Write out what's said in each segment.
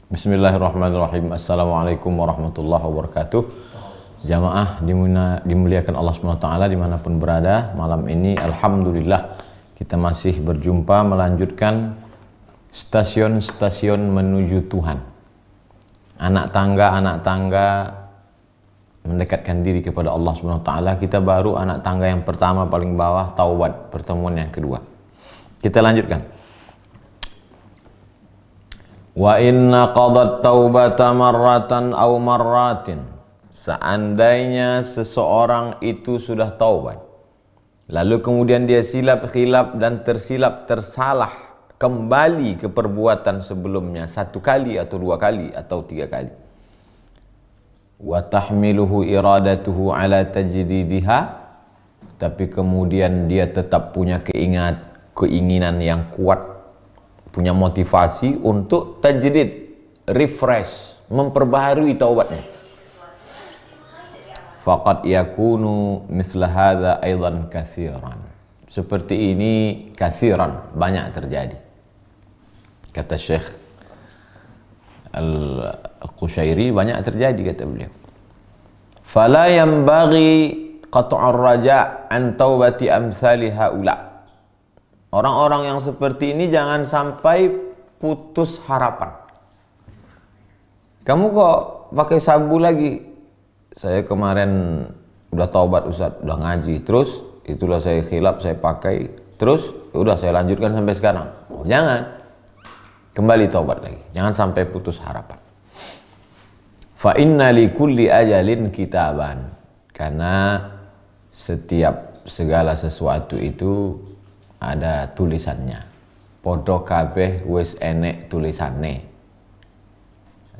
Bismillahirrahmanirrahim. Assalamualaikum warahmatullahi wabarakatuh. Jamaah dimuliakan Allah SWT dimanapun berada. Malam ini Alhamdulillah kita masih berjumpa melanjutkan stasiun-stasiun menuju Tuhan. Anak tangga mendekatkan diri kepada Allah SWT. Kita baru anak tangga yang pertama paling bawah, taubat, pertemuan yang kedua. Kita lanjutkan. Wa inna qadat taubata marratan aw marratin. Seandainya seseorang itu sudah taubat, lalu kemudian dia silap khilaf dan tersalah kembali ke perbuatan sebelumnya satu kali atau dua kali atau tiga kali. Wa tahmiluhu iradatuhu ala tajdidiha, tapi kemudian dia tetap punya keinginan yang kuat, punya motivasi untuk tajdid, refresh, memperbaharui taubatnya. Faqad yakunu misla hadza aidan katsiran. Seperti ini katsiran, banyak terjadi. Kata Syekh Al-Qushairi, banyak terjadi kata beliau. Fala yanbaghi qat'ur raja' an taubati amsali haula. Orang-orang yang seperti ini jangan sampai putus harapan. Kamu kok pakai sabu lagi? Saya kemarin udah taubat Ustaz, udah ngaji, terus itulah saya khilaf, saya pakai, terus udah saya lanjutkan sampai sekarang. Oh, jangan. Kembali taubat lagi. Jangan sampai putus harapan. Fa inna li kulli ajalin kitaban. Karena setiap segala sesuatu itu ada tulisannya. Podo kabeh wis enek tulisannya.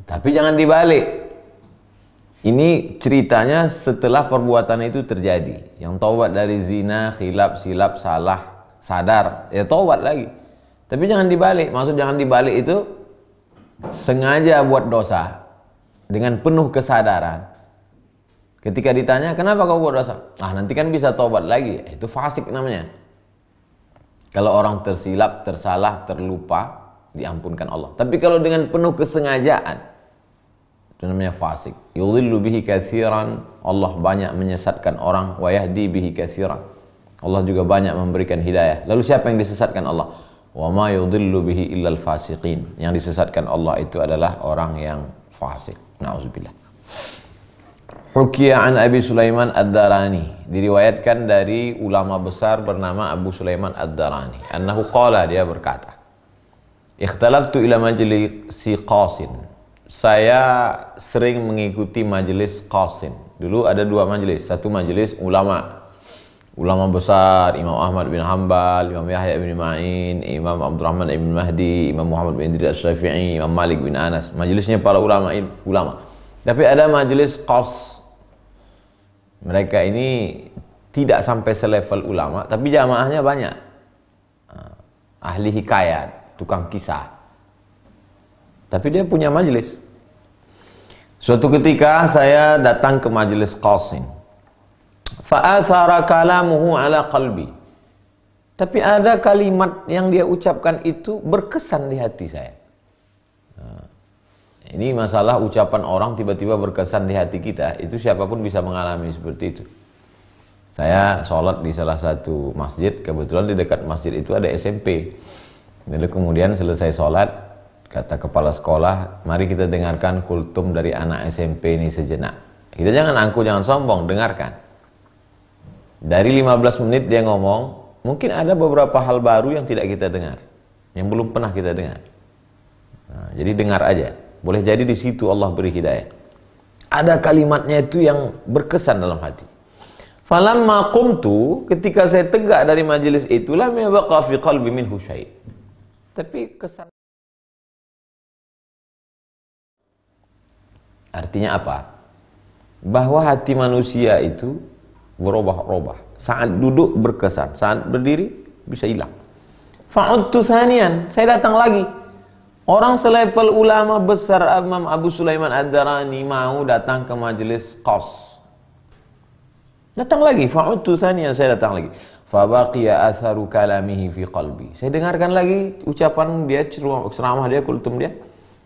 Tapi jangan dibalik. Ini ceritanya setelah perbuatan itu terjadi. Yang taubat dari zina, khilaf, silap, salah, sadar, ya taubat lagi. Tapi jangan dibalik. Maksud jangan dibalik itu sengaja buat dosa dengan penuh kesadaran. Ketika ditanya, kenapa kau buat dosa? Ah, nanti kan bisa taubat lagi. Itu fasik namanya. Kalau orang tersilap, tersalah, terlupa, diampunkan Allah. Tapi kalau dengan penuh kesengajaan, itu namanya fasik. Yudhillu bihi katsiran. Allah banyak menyesatkan orang. Wa yahdi bihi katsiran. Allah juga banyak memberikan hidayah. Lalu siapa yang disesatkan Allah? Wa ma yudhillu bihi illal fasiqin. Yang disesatkan Allah itu adalah orang yang fasik. Na'udzubillah. Hukiya an Abi Sulaiman Ad-Darani, diriwayatkan dari ulama besar bernama Abu Sulaiman Ad-Darani, annahu qala, dia berkata, ikhtalaftu ila majlisi Qasin. Saya sering mengikuti majelis Qasin. Dulu ada dua majelis, satu majelis ulama besar, Imam Ahmad bin Hanbal, Imam Yahya bin Ma'in, Imam Abdurrahman bin Mahdi, Imam Muhammad bin Idris Asy-Syafi'i, Imam Malik bin Anas. Majelisnya para ulama. Tapi ada majelis Qas. Mereka ini tidak sampai selevel ulama, tapi jamaahnya banyak. Ahli hikayat, tukang kisah. Tapi dia punya majelis. Suatu ketika saya datang ke majelis Qasin. Fa'athara kalamuhu ala qalbi. Tapi ada kalimat yang dia ucapkan itu berkesan di hati saya. Ini masalah ucapan orang tiba-tiba berkesan di hati kita. Itu siapapun bisa mengalami seperti itu. Saya sholat di salah satu masjid. Kebetulan di dekat masjid itu ada SMP. Lalu kemudian selesai sholat, kata kepala sekolah, mari kita dengarkan kultum dari anak SMP ini sejenak. Kita jangan angkuh, jangan sombong, dengarkan. Dari 15 menit dia ngomong, mungkin ada beberapa hal baru yang tidak kita dengar, yang belum pernah kita dengar. Nah, jadi dengar aja. Boleh jadi di situ Allah beri hidayah. Ada kalimatnya itu yang berkesan dalam hati. Falamma qumtu, ketika saya tegak dari majelis itu, lam yabaqa fi qalbi minhu syai'. Tapi kesan. Artinya apa? Bahwa hati manusia itu berubah-ubah. Saat duduk berkesan, saat berdiri bisa hilang. Fa'udtu tsaniyan, saya datang lagi. Orang selevel ulama besar Imam Abu Sulaiman Ad-Darani mau datang ke majelis Qas. Datang lagi, fa'udtu tsaniyan, saya datang lagi. Fabaqiya atharu kalamihi fi qalbi. Saya dengarkan lagi ucapan dia, ceramah dia, kultum dia.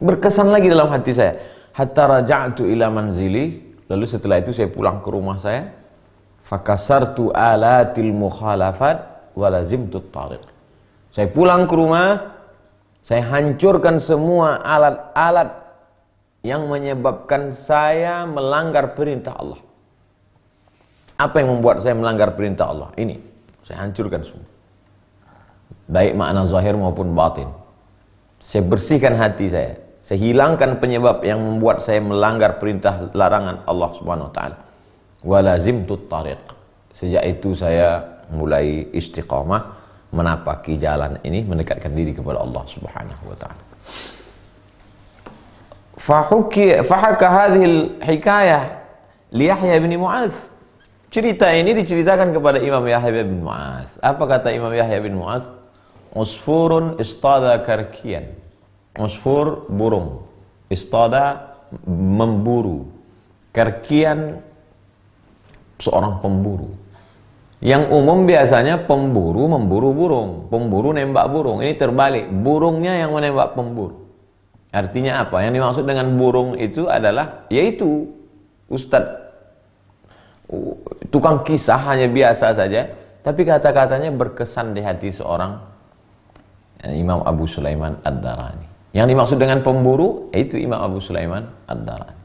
Berkesan lagi dalam hati saya. Hatta raja'tu ila manzili. Lalu setelah itu saya pulang ke rumah saya. Fakasartu alatil mukhalafat walazimtu tariq. Saya pulang ke rumah, saya hancurkan semua alat-alat yang menyebabkan saya melanggar perintah Allah. Apa yang membuat saya melanggar perintah Allah? Ini, saya hancurkan semua. Baik makna zahir maupun batin. Saya bersihkan hati saya. Saya hilangkan penyebab yang membuat saya melanggar perintah larangan Allah Subhanahu wa taala. Walazimtu tariq. Sejak itu saya mulai istiqamah menapaki jalan ini, mendekatkan diri kepada Allah Subhanahu wa taala. Fahaka hadhil hikayah li Yahya bin Mu'adz. Cerita ini diceritakan kepada Imam Yahya bin Mu'adz. Apa kata Imam Yahya bin Mu'adz? Usfurun istada karkian. Usfur burung, istada memburu, karkian seorang pemburu. Yang umum biasanya pemburu memburu burung, pemburu nembak burung. Ini terbalik, burungnya yang menembak pemburu. Artinya apa? Yang dimaksud dengan burung itu adalah yaitu ustadz tukang kisah, hanya biasa saja, tapi kata-katanya berkesan di hati seorang Imam Abu Sulaiman Ad-Darani. Yang dimaksud dengan pemburu itu Imam Abu Sulaiman Ad-Darani.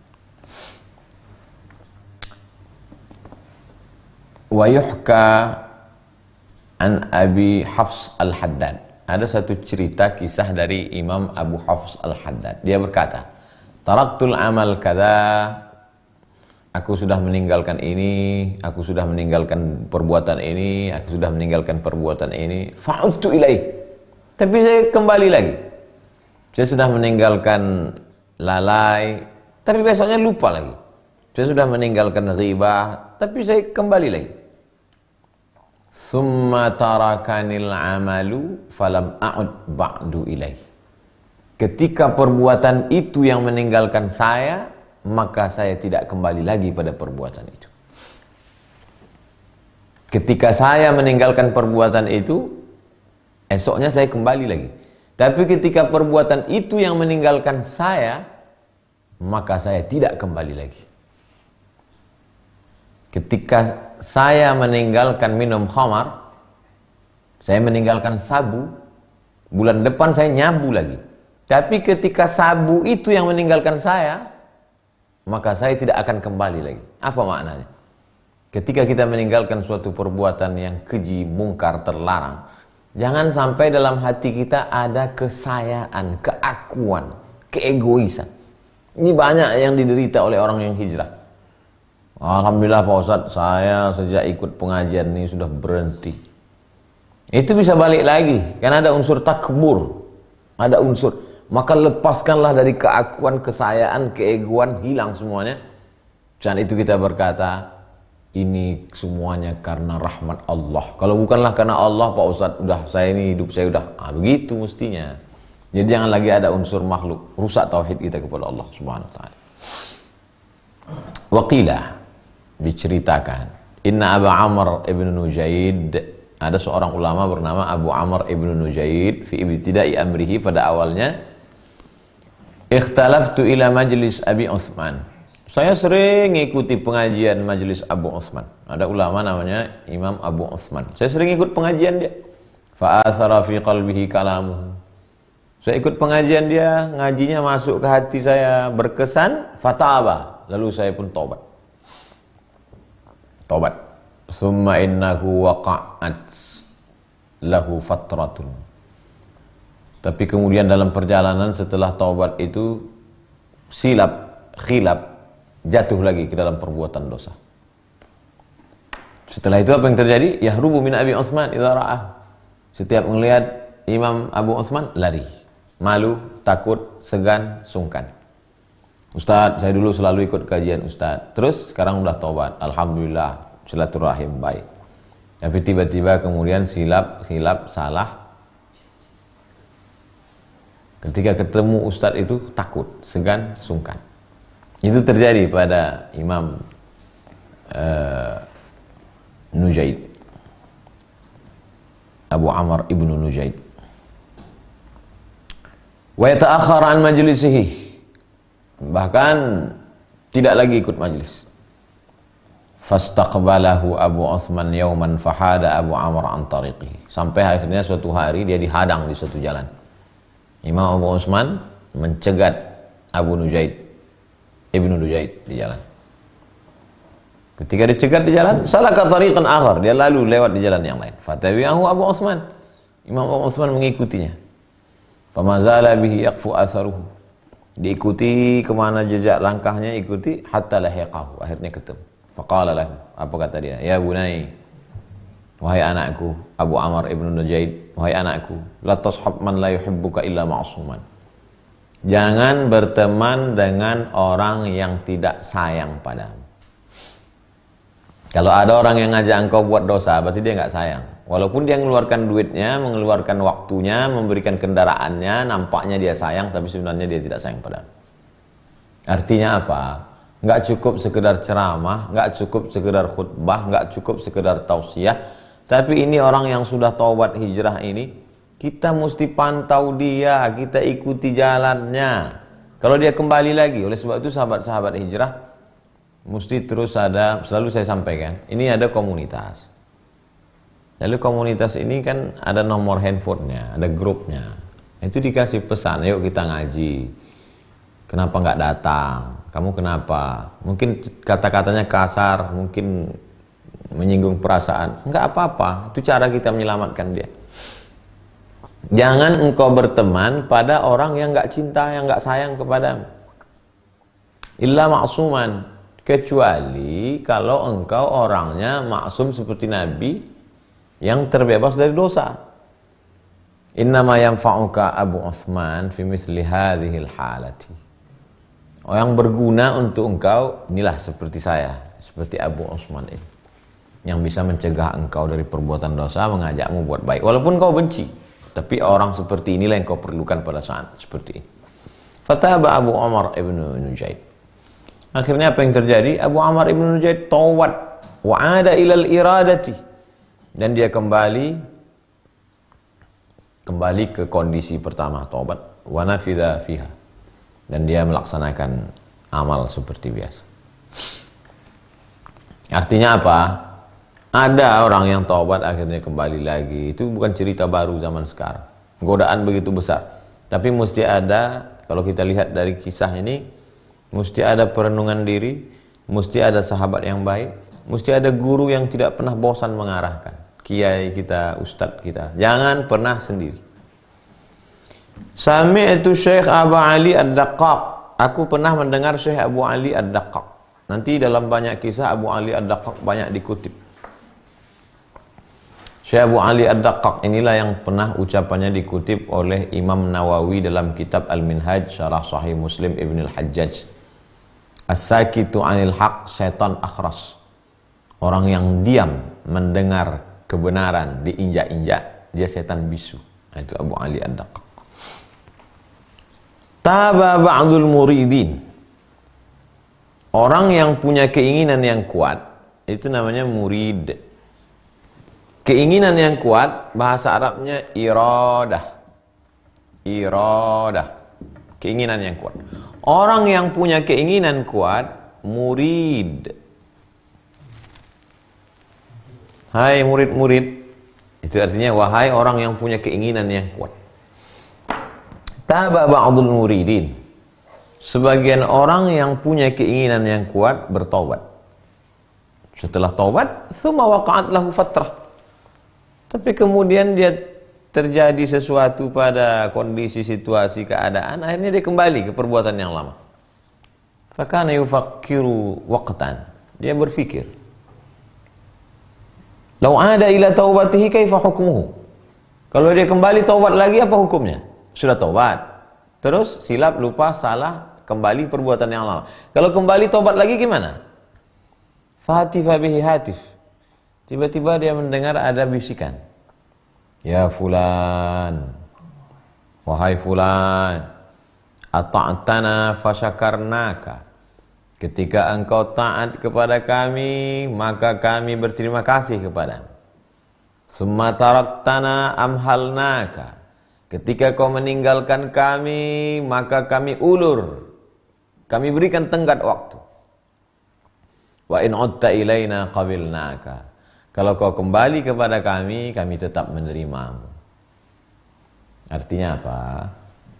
Wa yuhka an Abi Hafs Al-Haddad. Ada satu cerita kisah dari Imam Abu Hafs Al-Haddad. Dia berkata, taraktul amal kada, aku sudah meninggalkan ini, aku sudah meninggalkan perbuatan ini, aku sudah meninggalkan perbuatan ini. Fa'udtu ilaih. Tapi saya kembali lagi. Saya sudah meninggalkan lalai, tapi besoknya lupa lagi. Saya sudah meninggalkan ghibah, tapi saya kembali lagi. Summa tarakanil amalu falam a'ud ba'du ilaih. Ketika perbuatan itu yang meninggalkan saya, maka saya tidak kembali lagi pada perbuatan itu. Ketika saya meninggalkan perbuatan itu, esoknya saya kembali lagi. Tapi ketika perbuatan itu yang meninggalkan saya, maka saya tidak kembali lagi. Ketika saya meninggalkan minum khamar, saya meninggalkan sabu, bulan depan saya nyabu lagi. Tapi ketika sabu itu yang meninggalkan saya, maka saya tidak akan kembali lagi. Apa maknanya? Ketika kita meninggalkan suatu perbuatan yang keji, mungkar, terlarang, jangan sampai dalam hati kita ada kesayaan, keakuan, keegoisan. Ini banyak yang diderita oleh orang yang hijrah. Alhamdulillah Pak Ustadz, saya sejak ikut pengajian ini sudah berhenti. Itu bisa balik lagi, karena ada unsur takbur, ada unsur. Maka lepaskanlah dari keakuan, kesayaan, keegoan, hilang semuanya. Dan itu kita berkata, ini semuanya karena rahmat Allah. Kalau bukanlah karena Allah Pak Ustadz, udah saya ini hidup saya udah begitu mestinya. Jadi jangan lagi ada unsur makhluk, rusak tauhid kita kepada Allah Subhanahu wa taala. Waqilah, diceritakan, inna Abu Amr ibn Nujaid, ada seorang ulama bernama Abu Amr ibn Nujaid, fi ibtida'i amrihi, pada awalnya, ikhtalaftu ila majlis Abi Utsman. Saya sering ikuti pengajian majlis Abu Utsman. Ada ulama namanya Imam Abu Utsman. Saya sering ikut pengajian dia. Fa'athara fi qalbihi kalamuhu. Saya ikut pengajian dia, ngajinya masuk ke hati saya, berkesan, fataba. Lalu saya pun tobat. Tobat. Summa innahu waqa'at lahu fatratun. Tapi kemudian dalam perjalanan setelah taubat itu khilaf, jatuh lagi ke dalam perbuatan dosa. Setelah itu apa yang terjadi? Yahrubu min Abi Utsman idza ra'ah. Setiap melihat Imam Abu Utsman lari, malu, takut, segan, sungkan. Ustadz, saya dulu selalu ikut kajian Ustadz. Terus sekarang udah taubat. Alhamdulillah, silaturahim baik. Tapi tiba-tiba kemudian khilaf, salah. Ketika ketemu Ustadz itu takut, segan, sungkan. Itu terjadi pada Imam Nujaid, Abu Amr ibnu Nujaid. Wa yata'akhkhar an majlisihi. Bahkan tidak lagi ikut majlis. Fastaqbalahu Abu Utsman yauman fahada Abu Amr an tariqihi. Sampai akhirnya suatu hari dia dihadang di suatu jalan. Imam Abu Utsman mencegat Abu Nujaid, Ibnu Nujaid di jalan. Ketika dicegat di jalan, salaka tariqan akhar, dia lalu lewat di jalan yang lain. Fatabi'ahu Abu Utsman. Imam Abu Utsman mengikutinya. Famazala bihi yaqfu atharuhu. Diikuti kemana jejak langkahnya, ikuti hatta lahiqahu, akhirnya ketemu. Faqala lahu, apa kata dia? Ya bunai, wahai anakku, Abu Amr ibnu Nujaid, wahai anakku, la tashab man la yuhibbuka illa ma'suman. Jangan berteman dengan orang yang tidak sayang padamu. Kalau ada orang yang ngajak engkau buat dosa, berarti dia nggak sayang. Walaupun dia mengeluarkan duitnya, mengeluarkan waktunya, memberikan kendaraannya, nampaknya dia sayang, tapi sebenarnya dia tidak sayang padamu. Artinya apa? Nggak cukup sekedar ceramah, nggak cukup sekedar khutbah, nggak cukup sekedar tausiah. Tapi ini orang yang sudah taubat hijrah ini, kita mesti pantau dia, kita ikuti jalannya. Kalau dia kembali lagi, oleh sebab itu sahabat-sahabat hijrah mesti terus ada, selalu saya sampaikan, ini ada komunitas. Lalu komunitas ini kan ada nomor handphonenya, ada grupnya. Itu dikasih pesan, yuk kita ngaji. Kenapa nggak datang? Kamu kenapa? Mungkin kata-katanya kasar, mungkin menyinggung perasaan. Nggak apa-apa, itu cara kita menyelamatkan dia. Jangan engkau berteman pada orang yang nggak cinta, yang nggak sayang kepadamu. Illa ma'suman, kecuali kalau engkau orangnya maksum seperti Nabi yang terbebas dari dosa. Innama yanfa'uka Abu Utsman fi misli hadhil halati. Yang berguna untuk engkau inilah seperti saya, seperti Abu Utsman ini, yang bisa mencegah engkau dari perbuatan dosa, mengajakmu buat baik walaupun kau benci. Tapi orang seperti inilah yang kau perlukan pada saat seperti ini. Fataba Abu Amr ibnu Nujaid. Akhirnya apa yang terjadi? Abu Amr ibnu Nujaid taubat wa ada ilal iradati, dan dia kembali ke kondisi pertama, taubat, wa nafidha fiha, dan dia melaksanakan amal seperti biasa. Artinya apa? Ada orang yang taubat akhirnya kembali lagi. Itu bukan cerita baru zaman sekarang. Godaan begitu besar. Tapi mesti ada, kalau kita lihat dari kisah ini, mesti ada perenungan diri, mesti ada sahabat yang baik, mesti ada guru yang tidak pernah bosan mengarahkan. Kiai kita, ustadz kita, jangan pernah sendiri. Sami'tu Syekh Abu Ali Ad-Daqqaq. Aku pernah mendengar Syekh Abu Ali Ad-Daqqaq. Nanti dalam banyak kisah Abu Ali Ad-Daqqaq banyak dikutip. Syekh Abu Ali Ad-Daqqaq inilah yang pernah ucapannya dikutip oleh Imam Nawawi dalam kitab Al-Minhaj Syarah Sahih Muslim Ibn Al-Hajjaj. As-sakitu 'anil haq syaitan akhras. Orang yang diam mendengar kebenaran diinjak-injak, dia setan bisu. Itu Abu Ali Ad-Daqqaq. Taba ba'dul muridin. Orang yang punya keinginan yang kuat, itu namanya murid. Keinginan yang kuat, bahasa Arabnya iradah. Iradah. Keinginan yang kuat. Orang yang punya keinginan kuat, murid. Hai murid-murid, itu artinya wahai orang yang punya keinginan yang kuat. Taba ba'dul muridin. Sebagian orang yang punya keinginan yang kuat bertaubat. Setelah taubat, thumma waqa'at lahu fatrah. Tapi kemudian dia terjadi sesuatu pada kondisi, situasi, keadaan, akhirnya dia kembali ke perbuatan yang lama. Fakana yufakkiru waqtan. Dia berpikir, lau ada ila taubatihi kaifa hukmuhu. Kalau dia kembali taubat lagi, apa hukumnya? Sudah taubat, terus silap, lupa, salah, kembali perbuatan yang lama. Kalau kembali taubat lagi gimana? Fatifa bihi hatif. Tiba-tiba dia mendengar ada bisikan. Ya fulan, wahai fulan, ata'tana fasyakarnaka. Ketika engkau taat kepada kami, maka kami berterima kasih kepadamu. Summa taraktana amhalnaka. ketika kau meninggalkan kami, maka kami ulur, kami berikan tenggat waktu. Wa in udta ilaina qabilnaka. Kalau kau kembali kepada kami tetap menerimamu. Artinya apa?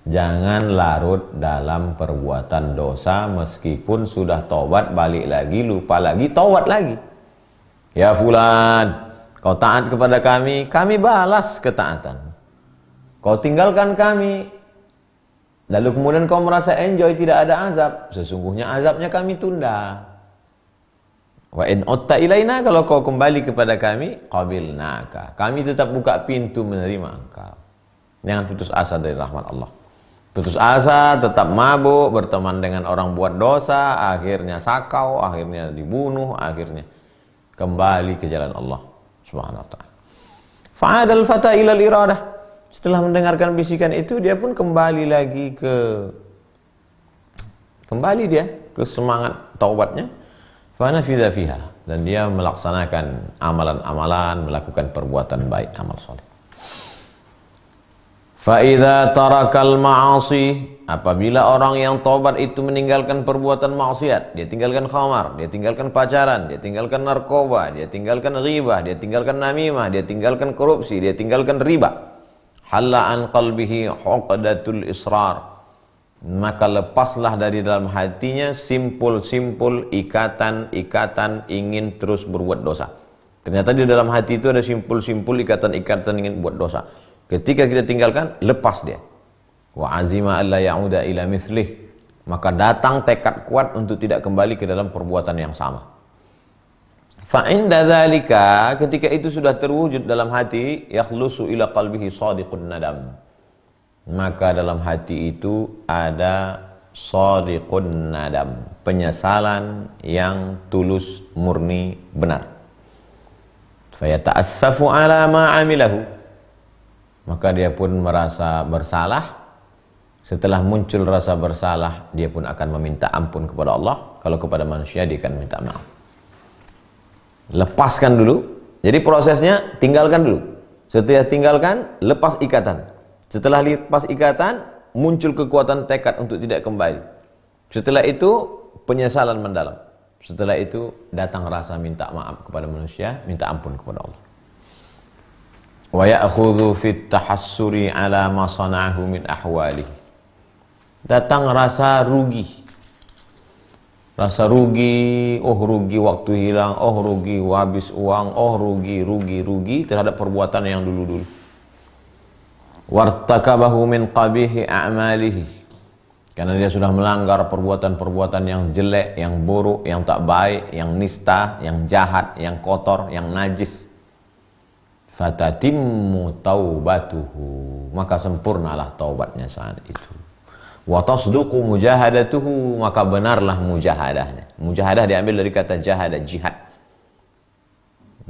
Jangan larut dalam perbuatan dosa meskipun sudah taubat, balik lagi, lupa lagi, taubat lagi. Ya fulan, kau taat kepada kami balas ketaatan. Kau tinggalkan kami, lalu kemudian kau merasa enjoy, tidak ada azab. Sesungguhnya azabnya kami tunda. Wa in utta ilaina, kalau kau kembali kepada kami, qabilnaka. Kami tetap buka pintu menerima engkau. Jangan putus asa dari rahmat Allah. Putus asa, tetap mabuk, berteman dengan orang buat dosa, akhirnya sakau, akhirnya dibunuh, akhirnya kembali ke jalan Allah Subhanahu wa ta'ala. Fa'adal fata ilal iradah. Setelah mendengarkan bisikan itu, dia pun kembali dia ke semangat taubatnya. Fanafidha fiha, dan dia melaksanakan amalan-amalan, melakukan perbuatan baik, amal soleh. Fa'idha tarakal ma'asi, apabila orang yang taubat itu meninggalkan perbuatan maksiat, dia tinggalkan khamar, dia tinggalkan pacaran, dia tinggalkan narkoba, dia tinggalkan ghibah, dia tinggalkan namimah, dia tinggalkan korupsi, dia tinggalkan riba, halla an qalbihi uqdatul israr, maka lepaslah dari dalam hatinya simpul-simpul ikatan-ikatan ingin terus berbuat dosa. Ternyata di dalam hati itu ada simpul-simpul ikatan-ikatan ingin buat dosa. Ketika kita tinggalkan, lepas dia. Wa azima alla ya'uda ila mithlih, maka datang tekad kuat untuk tidak kembali ke dalam perbuatan yang sama. Fa inda dzalika, ketika itu sudah terwujud dalam hati, yakhlusu ila qalbihi shadiqun nadam, maka dalam hati itu ada shadiqun nadam, penyesalan yang tulus, murni, benar. Fa yata'assafu ala ma 'amilahu, maka dia pun merasa bersalah. Setelah muncul rasa bersalah, dia pun akan meminta ampun kepada Allah. Kalau kepada manusia, dia akan minta maaf. Lepaskan dulu. Jadi prosesnya tinggalkan dulu. Setelah tinggalkan, lepas ikatan. Setelah lepas ikatan, muncul kekuatan tekad untuk tidak kembali. Setelah itu, penyesalan mendalam. Setelah itu, datang rasa minta maaf kepada manusia, minta ampun kepada Allah. Wa ya'khudhu fit tahassuri ala ma sana'ahu min ahwalihi. Datang rasa rugi. Rasa rugi, oh rugi waktu hilang, oh rugi habis uang, oh rugi terhadap perbuatan yang dulu-dulu. Wartakabahu min qabihi a'malihi. Karena dia sudah melanggar perbuatan-perbuatan yang jelek, yang buruk, yang tak baik, yang nista, yang jahat, yang kotor, yang najis. Fatatimmu taubatuhu, maka sempurnalah taubatnya saat itu. Wa tasduqu mujahadatuhu, maka benarlah mujahadahnya. Mujahadah diambil dari kata jahada, jihad.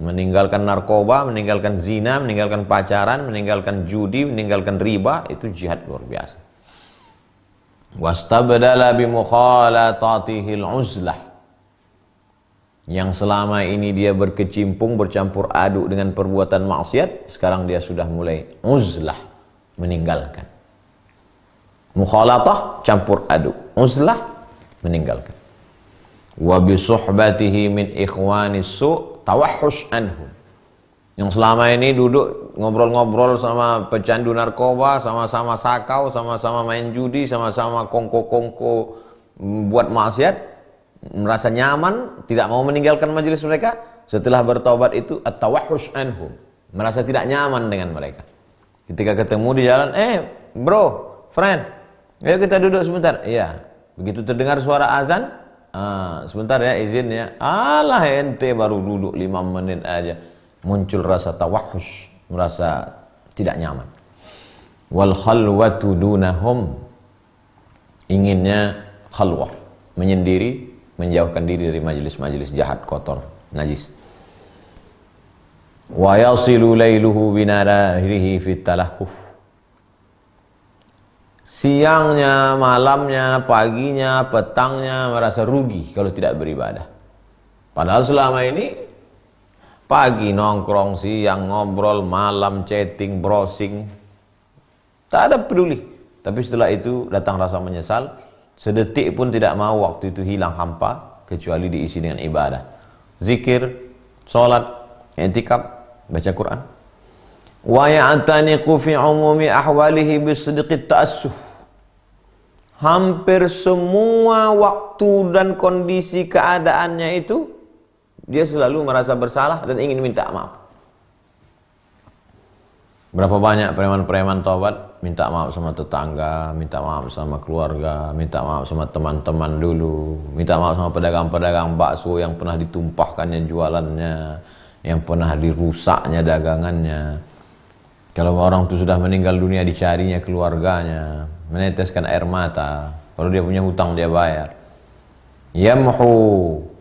Meninggalkan narkoba, meninggalkan zina, meninggalkan pacaran, meninggalkan judi, meninggalkan riba, itu jihad luar biasa. Wastabdala bi mukhalatatihi al-uzlah, yang selama ini dia berkecimpung, bercampur aduk dengan perbuatan maksiat, sekarang dia sudah mulai uzlah, meninggalkan. Mukhalatah, campur aduk. Uzlah, meninggalkan. Wa bi suhbatihi min ikhwanis su' tawahhus anhum. Yang selama ini duduk ngobrol-ngobrol sama pecandu narkoba, sama-sama sakau, sama-sama main judi, sama-sama kongko-kongko buat maksiat, merasa nyaman, tidak mau meninggalkan majelis mereka. Setelah bertobat itu at-tawahhus anhum, merasa tidak nyaman dengan mereka. Ketika ketemu di jalan, bro, friend, ayo kita duduk sebentar. Iya. Begitu terdengar suara azan, sebentar ya, izin ya. Alah ente baru duduk 5 menit aja. Muncul rasa tawahhus, merasa tidak nyaman. Wal khalwatu dunahum, inginnya khalwah, menyendiri, menjauhkan diri dari majelis-majelis jahat, kotor, najis. Wa yasilu lailuhu binarihhi fit talahuf. Siangnya, malamnya, paginya, petangnya merasa rugi kalau tidak beribadah. Padahal selama ini pagi nongkrong, siang ngobrol, malam chatting, browsing, Tak ada peduli. Tapi setelah itu datang rasa menyesal. Sedetik pun tidak mau waktu itu hilang hampa, kecuali diisi dengan ibadah. Zikir, sholat, i'tikaf, baca Quran. Wa ya'taniqu fi umumi ahwalihi bisidqit ta'assuf. Hampir semua waktu dan kondisi keadaannya itu, dia selalu merasa bersalah dan ingin minta maaf. Berapa banyak preman-preman taubat minta maaf sama tetangga, minta maaf sama keluarga, minta maaf sama teman-teman dulu, minta maaf sama pedagang-pedagang bakso yang pernah ditumpahkannya jualannya, yang pernah dirusaknya dagangannya. Kalau orang itu sudah meninggal dunia, dicarinya keluarganya, meneteskan air mata. Kalau dia punya hutang dia bayar. Yamhu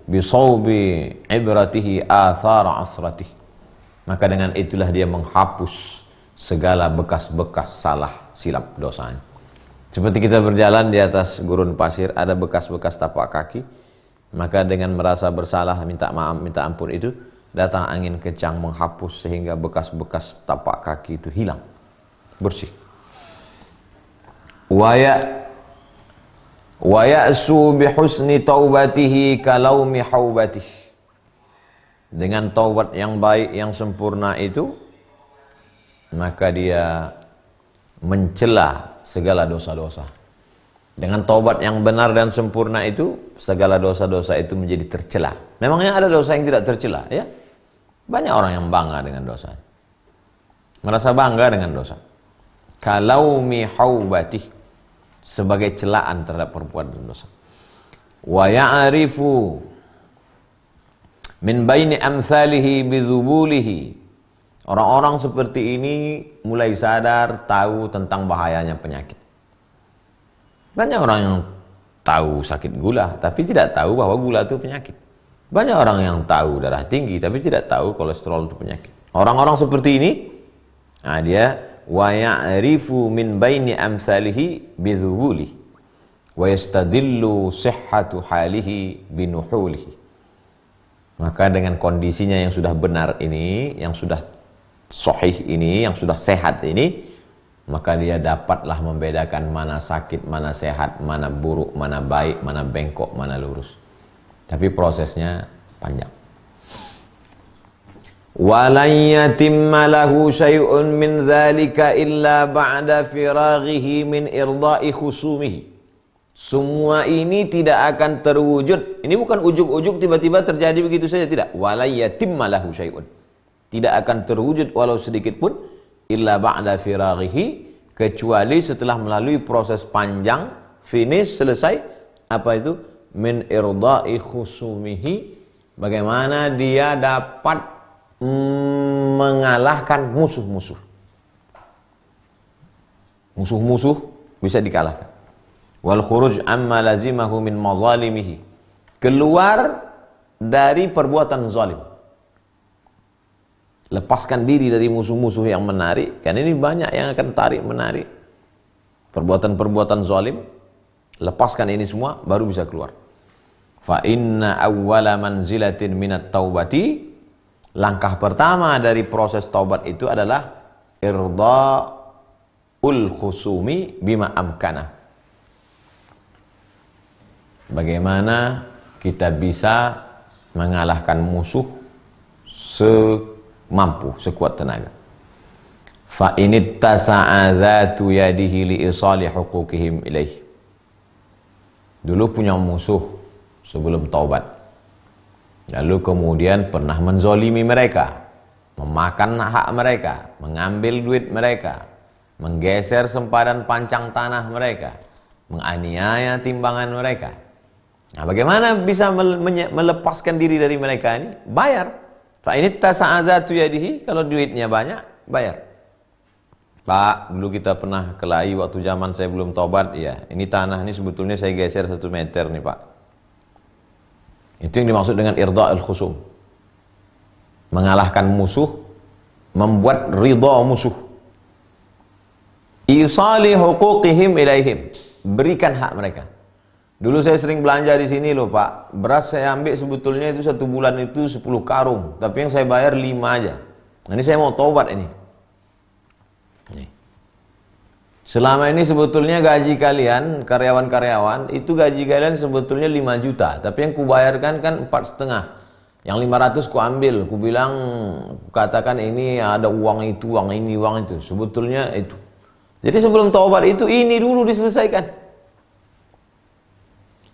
bisawbi ibratihi athara asratih. Maka dengan itulah dia menghapus segala bekas-bekas salah silap dosanya. Seperti kita berjalan di atas gurun pasir, ada bekas-bekas tapak kaki, maka dengan merasa bersalah, minta maaf, minta ampun itu, datang angin kencang menghapus sehingga bekas-bekas tapak kaki itu hilang, bersih. Wa ya'su bihusni taubatihi kalaumi haubatih. Dengan taubat yang baik, yang sempurna itu, maka dia mencela segala dosa-dosa. Dengan taubat yang benar dan sempurna itu, segala dosa-dosa itu menjadi tercela. Memangnya ada dosa yang tidak tercela, ya? Banyak orang yang bangga dengan dosa, merasa bangga dengan dosa. Kalaumi haubatih, sebagai celaan terhadap perbuatan dosa. Wa ya'rifu min baini amsalihi bidzubulihi. Orang-orang seperti ini mulai sadar, tahu tentang bahayanya penyakit. Banyak orang yang tahu sakit gula, tapi tidak tahu bahwa gula itu penyakit. Banyak orang yang tahu darah tinggi, tapi tidak tahu kolesterol itu penyakit. Orang-orang seperti ini, nah dia wa ya'rifu min baini amsalihi bidzubulihi wa yastadillu sihhatu halihi binuhulihi. Maka dengan kondisinya yang sudah benar ini, yang sudah sahih ini, yang sudah sehat ini, maka dia dapatlah membedakan mana sakit, mana sehat, mana buruk, mana baik, mana bengkok, mana lurus. Tapi prosesnya panjang. Walan yatimma lahu syai'un min dzalika illa ba'da firaghihi min irda'i khusumihi. Semua ini tidak akan terwujud. Ini bukan ujuk-ujuk tiba-tiba terjadi begitu saja, tidak. Walan yatimma lahu syai'un. Tidak akan terwujud walau sedikit pun illa ba'da firaghihi, kecuali setelah melalui proses panjang, finish, selesai. Apa itu? Min irda'i khusumihi, bagaimana dia dapat mengalahkan musuh-musuh. Musuh-musuh bisa dikalahkan. Wal khuruj amma lazimahu min mazalimihi, keluar dari perbuatan zalim. Lepaskan diri dari musuh-musuh yang menarik. Kan ini banyak yang akan tarik menarik. Perbuatan-perbuatan zalim. Lepaskan ini semua, baru bisa keluar. Fa inna awwala manzilatin minat taubati, langkah pertama dari proses taubat itu adalah irda'ul khusumi bima amkana. Bagaimana kita bisa mengalahkan musuh mampu, sekuat tenaga. Fa inittasa'a dzatu yadihi li isali huquqihim ilaih. Dulu punya musuh sebelum taubat. Lalu kemudian pernah menzolimi mereka, memakan hak mereka, mengambil duit mereka, menggeser sempadan pancang tanah mereka, menganiaya timbangan mereka. Nah, bagaimana bisa melepaskan diri dari mereka ini? Bayar. Fa ini tasa'adzatu yadihi, kalau duitnya banyak, bayar. Pak, dulu kita pernah kelahi waktu zaman saya belum taubat, ya. Ini tanah ini sebetulnya saya geser 1 meter nih, Pak. Itu yang dimaksud dengan irda'ul khusum. Mengalahkan musuh, membuat ridha musuh. Isali huquqihim ilaihim, berikan hak mereka. Dulu saya sering belanja di sini loh, Pak. Beras saya ambil sebetulnya itu 1 bulan itu 10 karung, tapi yang saya bayar 5 aja. Nah, ini saya mau taubat ini. Nih. Selama ini sebetulnya gaji kalian, karyawan-karyawan, itu gaji kalian sebetulnya 5 juta. Tapi yang kubayarkan kan 4,5. Yang 500 ku ambil, ku bilang, katakan ini ada uang itu, uang ini, uang itu. Sebetulnya itu. Jadi sebelum taubat itu, ini dulu diselesaikan.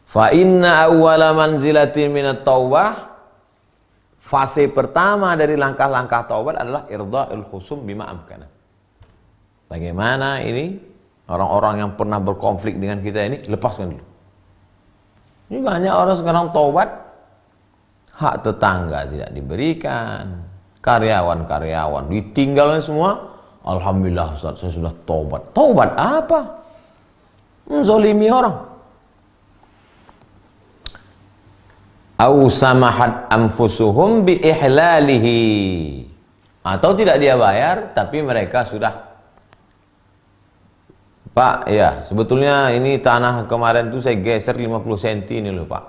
Fa inna awwala manzilatin minat taubah. Fase pertama dari langkah-langkah taubat adalah irda'ul khusum bima amkana. Bagaimana ini orang-orang yang pernah berkonflik dengan kita ini, lepaskan dulu. Ini banyak orang sekarang taubat, hak tetangga tidak diberikan, karyawan-karyawan ditinggalnya semua. Alhamdulillah Ustaz, saya sudah taubat. Taubat apa? Zalimi orang. Au samahat anfusuhum bi ihlalihi. Atau tidak dia bayar, tapi mereka sudah, Pak, ya sebetulnya ini tanah kemarin tuh saya geser 50 cm ini loh Pak.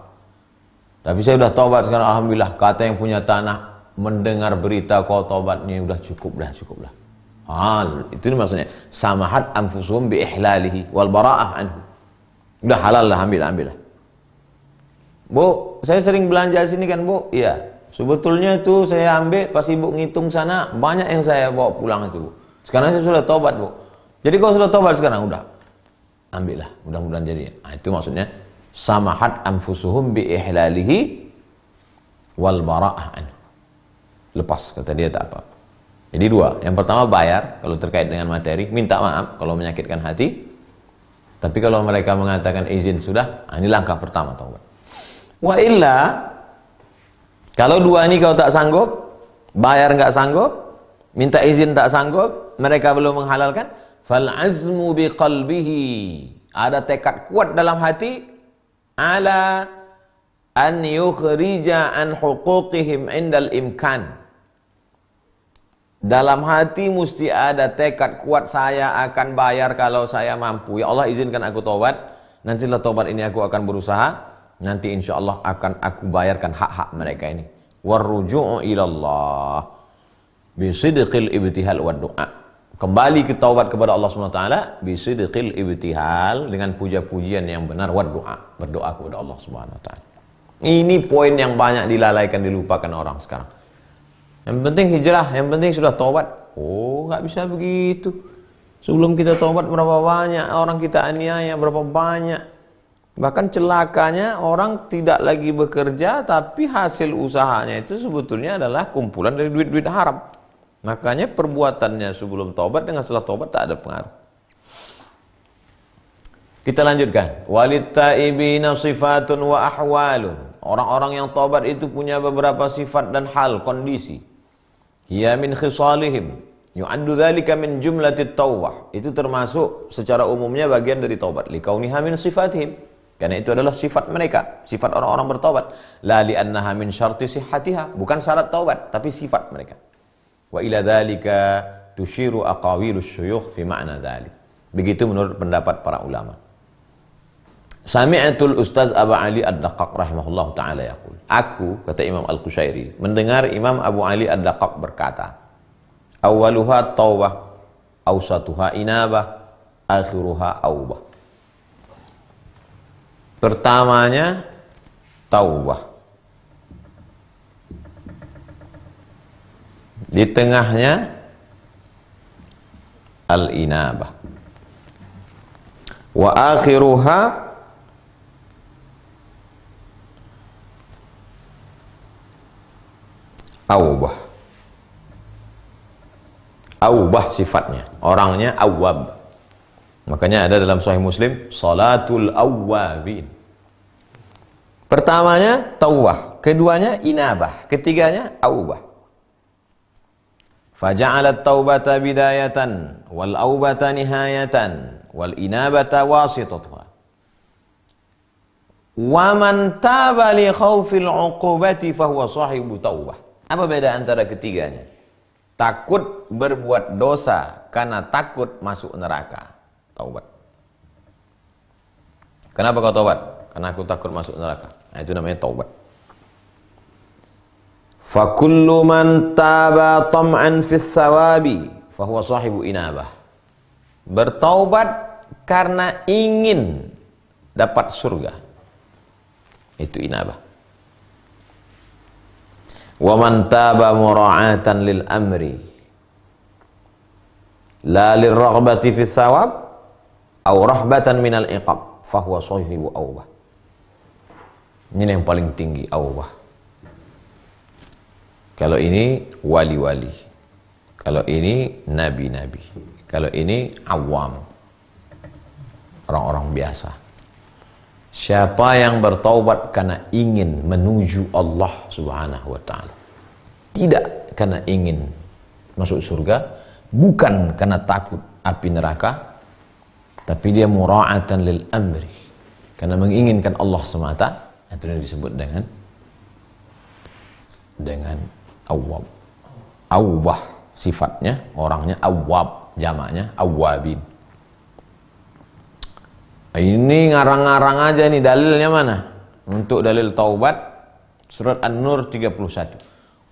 Tapi saya udah taubat sekarang, alhamdulillah. Kata yang punya tanah, mendengar berita kau taubatnya udah cukup dah. Itu maksudnya samahat anfusuhum bi ihlalihi wal bara'ah anhu. Udah halal lah, ambil lah. Bu, saya sering belanja sini kan Bu? Iya. Sebetulnya itu saya ambil pas Ibu ngitung sana, banyak yang saya bawa pulang itu Bu. Sekarang saya sudah taubat Bu. Jadi kalau sudah taubat sekarang udah, ambillah, mudah-mudahan jadi. Itu maksudnya samahat anfusuhum bi ihlalihi wal bara'ah anhu. Lepas, kata dia tak apa. Jadi dua, yang pertama bayar kalau terkait dengan materi, minta maaf kalau menyakitkan hati. Tapi kalau mereka mengatakan izin sudah, ini langkah pertama taubat. Wa illa, kalau dua ini kau tak sanggup, bayar nggak sanggup, minta izin tak sanggup, mereka belum menghalalkan, fal azmu bi qalbihi, ada tekad kuat dalam hati, ala an yukhrija an huquqihim indal imkan. Dalam hati mesti ada tekad kuat, saya akan bayar kalau saya mampu. Ya Allah, izinkan aku taubat. Nanti setelah taubat ini aku akan berusaha. Nanti insya Allah akan aku bayarkan hak-hak mereka ini. Warruju'u ilallah bisidqil ibtihal wa du'a. Kembali ke taubat kepada Allah SWT bisidqil ibtihal, dengan puja-pujian yang benar, wa du'a, berdoa kepada Allah SWT. Ini poin yang banyak dilalaikan, dilupakan orang sekarang. Yang penting hijrah, yang penting sudah taubat. Oh, nggak bisa begitu. Sebelum kita taubat berapa banyak orang kita aniaya, berapa banyak. Bahkan celakanya orang tidak lagi bekerja, tapi hasil usahanya itu sebetulnya adalah kumpulan dari duit-duit haram. Makanya perbuatannya sebelum taubat dengan setelah taubat tak ada pengaruh. Kita lanjutkan. Walittaibina sifatun wa ahwalun. Orang-orang yang taubat itu punya beberapa sifat dan hal, kondisi. Hiya min khisalihim yu'addu dzalika min jumlatit taubah. Itu termasuk secara umumnya bagian dari taubat. Likauniha min sifatihim. Karena itu adalah sifat mereka, sifat orang-orang bertaubat. La li'annaha min syarti sihhatiha, bukan syarat taubat, tapi sifat mereka. Wa ila dzalika tusyiru aqawilus syuyukh fi ma'na dzalik. Begitu menurut pendapat para ulama. Sami'atul Ustaz Abu Ali Ad-Daqqaq rahimahullah ta'ala yaqul. Aku, kata Imam Al-Qushairi, mendengar Imam Abu Ali Ad-Daqqaq berkata, awaluha taubah, awsatuha inabah, akhiruha aubah. Pertamanya taubah, di tengahnya al-inabah, wa akhiruha aubah. Aubah sifatnya, orangnya awwab. Makanya ada dalam Sahih Muslim salatul awwabin. Pertamanya taubah, keduanya inabah, ketiganya aubah. Faja'alat taubata bidayatan wal aubata nihayatan wal inabata wasitatuha. Wa man taba li khaufil 'uqubati fahuwa sahibu taubah. Apa beda antara ketiganya? Takut berbuat dosa karena takut masuk neraka. Taubat. Kenapa kau taubat? Karena aku takut masuk neraka. Nah, itu namanya taubat. Fa kullu man taba tam'an fis sawabi fa huwa sahibu inabah. bertaubat karena ingin dapat surga. Itu inabah. Wa man taba mura'atan lil amri la lirraghbati fi thawab aw rahbatan minal iqab fahuwa sahibu awbah. Ini yang paling tinggi, awbah. Kalau ini wali-wali, kalau ini nabi-nabi, kalau ini awam, orang-orang biasa. Siapa yang bertaubat karena ingin menuju Allah Subhanahu wa ta'ala, tidak karena ingin masuk surga, bukan karena takut api neraka, tapi dia mura'atan lil amri, karena menginginkan Allah semata, itu yang disebut dengan awwab. Awwah sifatnya, orangnya awwab, jamaknya awwabin. Ini ngarang-ngarang aja nih, dalilnya mana? Untuk dalil taubat, surat An-Nur 31.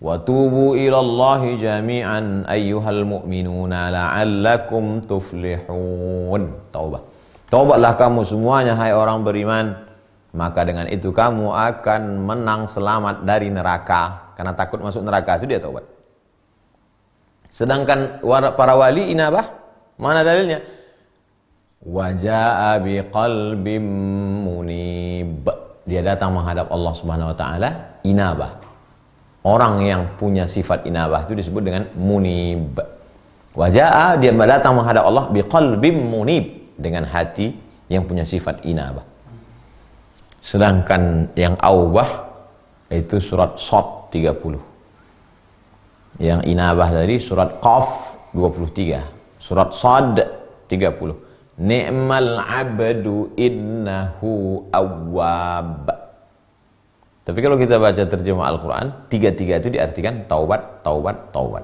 Wa tubu ilallahi jami'an ayyuhal mu'minuna la'allakum tuflihun. Taubat. Taubatlah kamu semuanya, hai orang beriman, maka dengan itu kamu akan menang selamat dari neraka. Karena takut masuk neraka, itu dia taubat. Sedangkan para wali inabah, mana dalilnya? Waja'a biqalbim munib. Dia datang menghadap Allah Subhanahu wa taala, inabah. Orang yang punya sifat inabah itu disebut dengan munib. Waja'a, dia datang menghadap Allah biqalbim munib, dengan hati yang punya sifat inabah. Sedangkan yang awbah itu surat Shad 30. Yang inabah tadi surat Qaf 23, surat Shad 30. Ni'mal abdu innahu awwab. Tapi kalau kita baca terjemah Al-Quran, tiga-tiga itu diartikan taubat, taubat, taubat.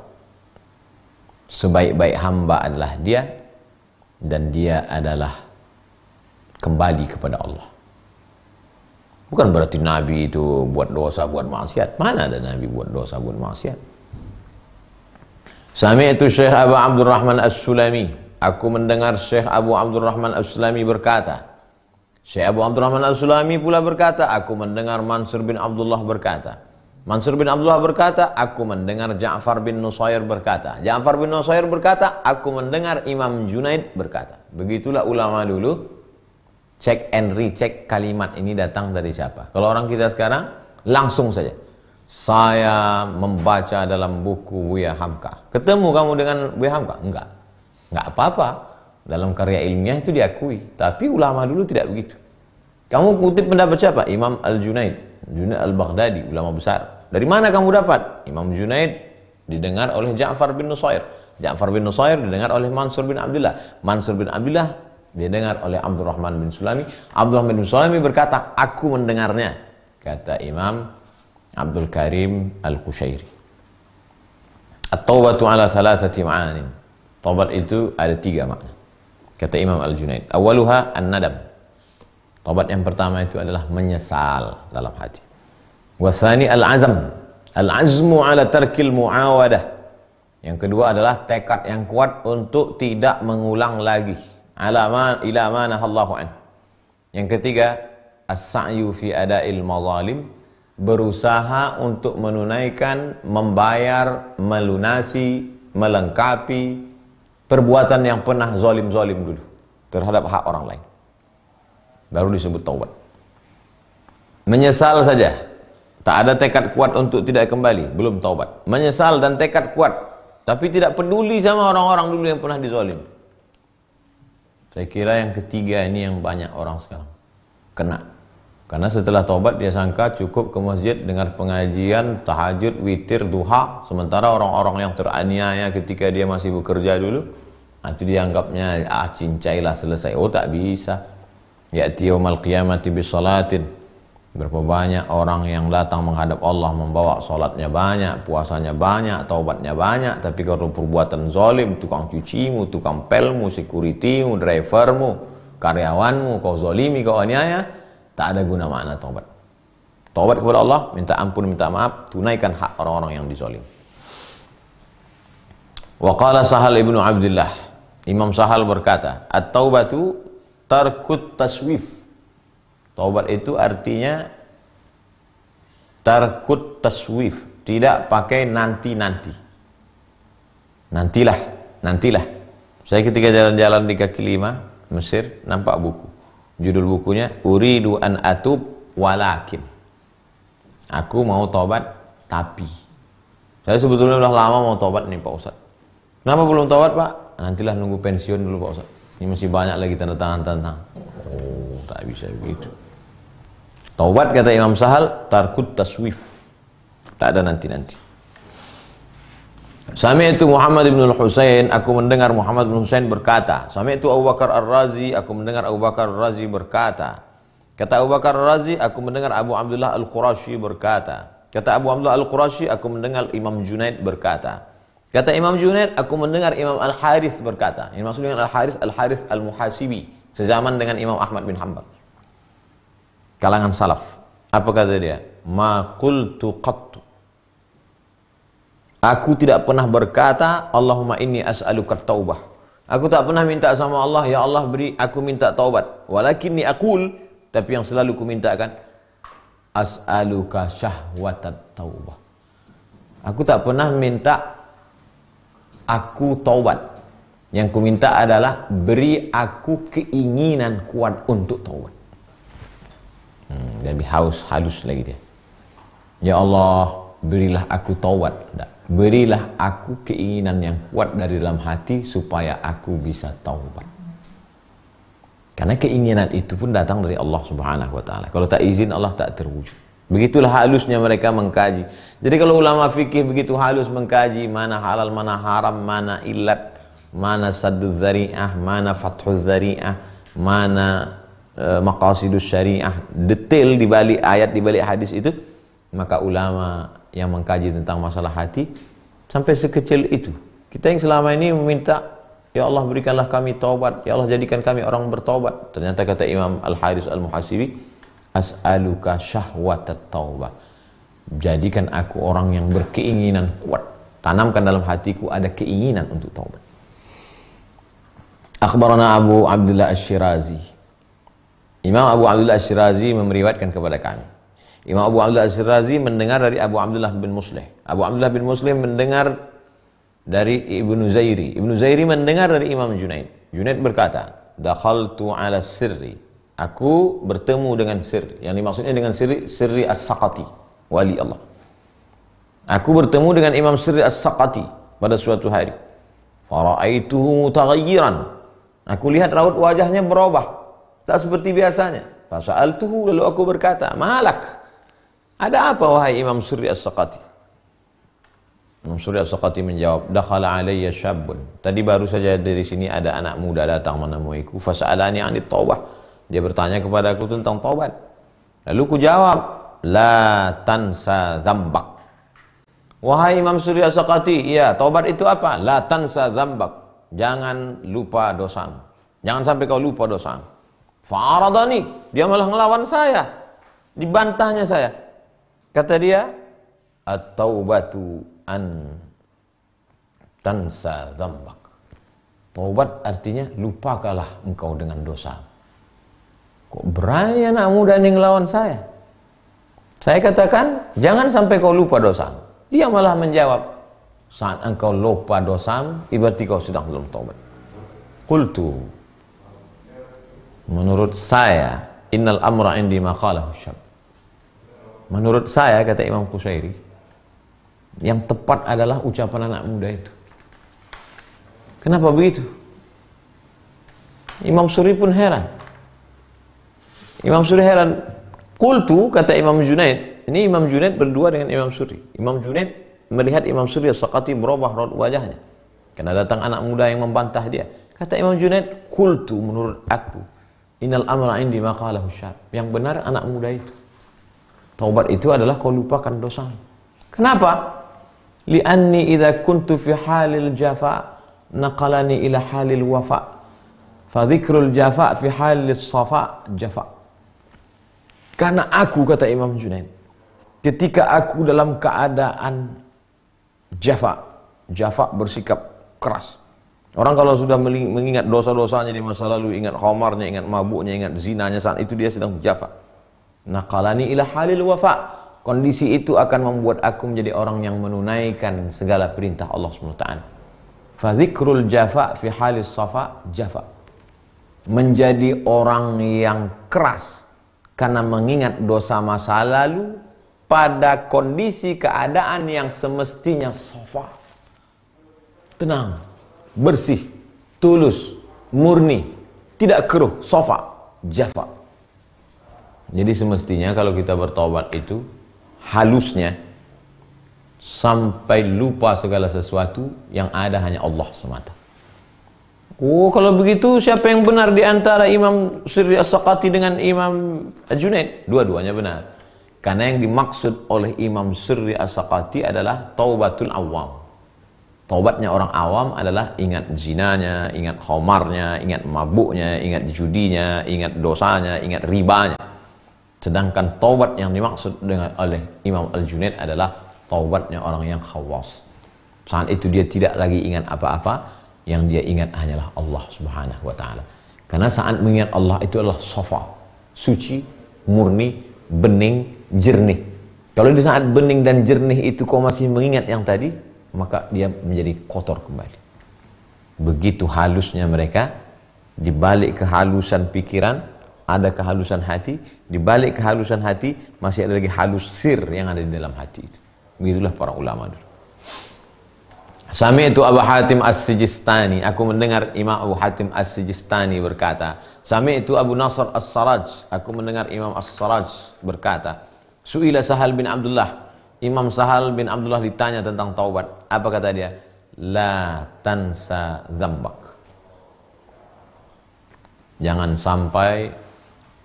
Sebaik-baik hamba adalah dia, dan dia adalah kembali kepada Allah. Bukan berarti Nabi itu buat dosa, buat maksiat. Mana ada Nabi buat dosa, buat maksiat? Sami'tu Syekh Abu Abdurrahman As-Sulami. Aku mendengar Syekh Abu Abdurrahman As-Sulami berkata. Syekh Abu Abdurrahman As-Sulami pula berkata, aku mendengar Mansur bin Abdullah berkata. Mansur bin Abdullah berkata, aku mendengar Ja'far bin Nusair berkata. Ja'far bin Nusair berkata, aku mendengar Imam Junaid berkata. Begitulah ulama dulu, cek and recheck kalimat ini datang dari siapa. Kalau orang kita sekarang, langsung saja. Saya membaca dalam buku Buya Hamka. Ketemu kamu dengan Buya Hamka? Enggak. Enggak apa-apa. Dalam karya ilmiah itu diakui. Tapi ulama dulu tidak begitu. Kamu kutip pendapat siapa? Imam Al-Junaid. Junaid Al-Baghdadi, ulama besar. Dari mana kamu dapat? Imam Junaid didengar oleh Ja'far bin Nusair. Ja'far bin Nusair didengar oleh Mansur bin Abdullah. Mansur bin Abdullah didengar oleh Abdurrahman bin Sulami. Abdurrahman bin Sulami berkata, aku mendengarnya. Kata Imam Abdul Karim Al-Qushairi. At-taubatu ala salasati ma'anin. Taubat itu ada 3 makna. Kata Imam Al-Junaid. Awaluha an-nadam. Taubat yang pertama itu adalah menyesal dalam hati. Wasani al-azam. Al-azmu ala tarkil mu'awadah. Yang kedua adalah tekad yang kuat untuk tidak mengulang lagi. Ila ma nahallahu an. Yang ketiga, as-sa'yu fi ada'il mazalim. Berusaha untuk menunaikan, membayar, melunasi, melengkapi perbuatan yang pernah zalim-zalim dulu terhadap hak orang lain. Baru disebut taubat. Menyesal saja, tak ada tekad kuat untuk tidak kembali, belum taubat. Menyesal dan tekad kuat, tapi tidak peduli sama orang-orang dulu yang pernah dizalim. Saya kira yang ketiga ini yang banyak orang sekarang kena. Karena setelah taubat dia sangka cukup ke masjid dengar pengajian, tahajud, witir, duha. Sementara orang-orang yang teraniaya ketika dia masih bekerja dulu, itu dianggapnya cincailah selesai. Oh, tak bisa. Ya'ti yaumal qiyamati bisalatin. Berapa banyak orang yang datang menghadap Allah membawa salatnya banyak, puasanya banyak, taubatnya banyak, tapi kalau perbuatan zalim, tukang cucimu, tukang pelmu, securitymu, drivermu, karyawanmu, kau zalimi, kau aniaya, tak ada guna makna taubat. Taubat kepada Allah, minta ampun, minta maaf, tunaikan hak orang-orang yang dizalim. Wa qala Sahal ibnu Abdullah, Imam Sahal berkata, at-taubatu tarkut taswif. Taubat itu artinya tarkut taswif, tidak pakai nanti-nanti. Nantilah. Saya ketika jalan-jalan di kaki lima Mesir, nampak buku. Judul bukunya Uridu an atub walakin. Aku mau tobat tapi. Saya sebetulnya udah lama mau tobat nih Pak Ustaz. Kenapa belum tobat Pak? Nantilah nunggu pensiun dulu Pak Ustaz. Ini masih banyak lagi tanda tangan. Oh, tak bisa begitu. Taubat kata Imam Sahal tarkut taswif. Tak ada nanti-nanti. Sami'tu Muhammad bin Husain, aku mendengar Muhammad bin Husain berkata. Sami'tu Abu Bakar Ar-Razi, aku mendengar Abu Bakar Ar-Razi berkata. Kata Abu Bakar Ar-Razi, aku mendengar Abu Abdullah Al-Qurashi berkata. Kata Abu Abdullah Al-Qurashi, aku mendengar Imam Junaid berkata. Kata Imam Junaid, aku mendengar Imam Al-Harith berkata. Ini maksudnya Al-Harith Al-Muhasibi, sezaman dengan Imam Ahmad bin Hanbal. Kalangan salaf. Apa kata dia? Ma qultu qattu. Aku tidak pernah berkata, Allahumma inni as'aluka taubah. Aku tak pernah minta sama Allah, ya Allah beri aku minta taubat. Walakinni aqul, tapi yang selalu ku mintakan, as'aluka syahwatat taubah. Aku tak pernah minta aku taubat. Yang ku minta adalah beri aku keinginan kuat untuk taubat. Lebih halus lagi dia. Ya Allah, berilah aku taubat. Berilah aku keinginan yang kuat dari dalam hati supaya aku bisa taubat. Karena keinginan itu pun datang dari Allah Subhanahu wa taala. Kalau tak izin Allah tak terwujud. Begitulah halusnya mereka mengkaji. Jadi kalau ulama fikih begitu halus mengkaji mana halal, mana haram, mana illat, mana saddu dzari'ah, mana fathu dzari'ah, mana maqasidus syariah, detail di balik ayat, di balik hadis itu, maka ulama yang mengkaji tentang masalah hati sampai sekecil itu. Kita yang selama ini meminta, ya Allah berikanlah kami taubat, ya Allah jadikan kami orang bertaubat. Ternyata kata Imam Al-Harith Al-Muhasibi, as'aluka syahwatat taubah. Jadikan aku orang yang berkeinginan kuat. Tanamkan dalam hatiku ada keinginan untuk taubat. Akhbarana Abu Abdullah Asy-Syirazi. Imam Abu Abdullah Asy-Syirazi memeriwayatkan kepada kami. Imam Abu Abdullah Asy-Syirazi mendengar dari Abu Abdullah bin Muslih. Abu Abdullah bin Muslih mendengar dari Ibnu Zairi. Ibnu Zairi mendengar dari Imam Junaid. Junaid berkata, dakhaltu ala sirri. Aku bertemu dengan sirri. Yang dimaksudnya dengan sirri As-Saqati, wali Allah. Aku bertemu dengan Imam Sirri As-Saqati pada suatu hari. Fara'aituhu mutaghayyiran. Aku lihat raut wajahnya berubah. Tak seperti biasanya. Fasa'altuhu, lalu aku berkata, malak? Ada apa wahai Imam Sirri As-Saqati? Imam Sirri As-Saqati menjawab, dakhala alayya syabun. Tadi baru saja dari sini ada anak muda datang menemuiku. Fasa'alani 'anit taubah. Dia bertanya kepada aku tentang taubat. Lalu ku jawab, la tansa dzambak. Wahai Imam Sirri As-Saqati, iya, taubat itu apa? La tansa dzambak. Jangan lupa dosamu. Jangan sampai kau lupa dosamu. Fa'aradani, dia malah ngelawan saya. Dibantahnya saya. Kata dia, at-taubatu an tansa dzambak. Taubat artinya lupakanlah engkau dengan dosa. Kok berani anak muda ini ngelawan saya? Saya katakan, jangan sampai kau lupa dosamu. Dia malah menjawab, saat engkau lupa dosamu, berarti kau sedang belum taubat. Qultu, menurut saya, innal amra indi maqalahu syab. Menurut saya, kata Imam Qusairi, yang tepat adalah ucapan anak muda itu. Kenapa begitu? Imam Suri pun heran. Imam Suri heran. Qultu, kata Imam Junaid. Ini Imam Junaid berdua dengan Imam Suri. Imam Junaid melihat Imam Suri As-Saqati berubah raut wajahnya. Karena datang anak muda yang membantah dia. Kata Imam Junaid, qultu, menurut aku, innal amra indi maqalahu syab. Yang benar anak muda itu. Taubat itu adalah kau lupakan dosamu. Kenapa? Li'anni idza kuntu fi halil jafa naqalani ila halil wafa. Fa dzikrul jafa fi halil safa jafa. Karena aku, kata Imam Junaid, ketika aku dalam keadaan jafa bersikap keras, Orang kalau sudah mengingat dosa-dosanya di masa lalu, ingat khamarnya, ingat mabuknya, ingat zinanya, saat itu dia sedang jafa. Naqalani ila halil wafa. Kondisi itu akan membuat aku menjadi orang yang menunaikan segala perintah Allah SWT. Fadhikrul jafa fi halis safa jafa. Menjadi orang yang keras karena mengingat dosa masa lalu pada kondisi keadaan yang semestinya safa. Tenang, bersih, tulus, murni, tidak keruh, safa, jafa. Jadi semestinya kalau kita bertobat itu halusnya sampai lupa segala sesuatu, yang ada hanya Allah semata. Oh, kalau begitu siapa yang benar di antara Imam Sirri As-Saqati dengan Imam Junaid? Dua-duanya benar. Karena yang dimaksud oleh Imam Sirri As-Saqati adalah taubatul awam. Taubatnya orang awam adalah ingat zinanya, ingat khomarnya, ingat mabuknya, ingat judinya, ingat dosanya, ingat ribanya. Sedangkan taubat yang dimaksud oleh Imam Al-Junaid adalah taubatnya orang yang khawas. Saat itu dia tidak lagi ingat apa-apa, yang dia ingat hanyalah Allah Subhanahu wa taala. Karena saat mengingat Allah itu adalah safa, suci, murni, bening, jernih. Kalau di saat bening dan jernih itu kau masih mengingat yang tadi, maka dia menjadi kotor kembali. Begitu halusnya mereka, di balik kehalusan pikiran ada kehalusan hati, di balik kehalusan hati masih ada lagi halus sir yang ada di dalam hati itu. Begitulah para ulama dulu. Sami'tu Abu Hatim As-Sijistani, aku mendengar Imam Abu Hatim As-Sijistani berkata, Sami'tu Abu Nasr As-Saraj, aku mendengar Imam As-Saraj berkata, Su'ila Sahal bin Abdullah, Imam Sahal bin Abdullah ditanya tentang taubat. Apa kata dia? La tansa dzambak. Jangan sampai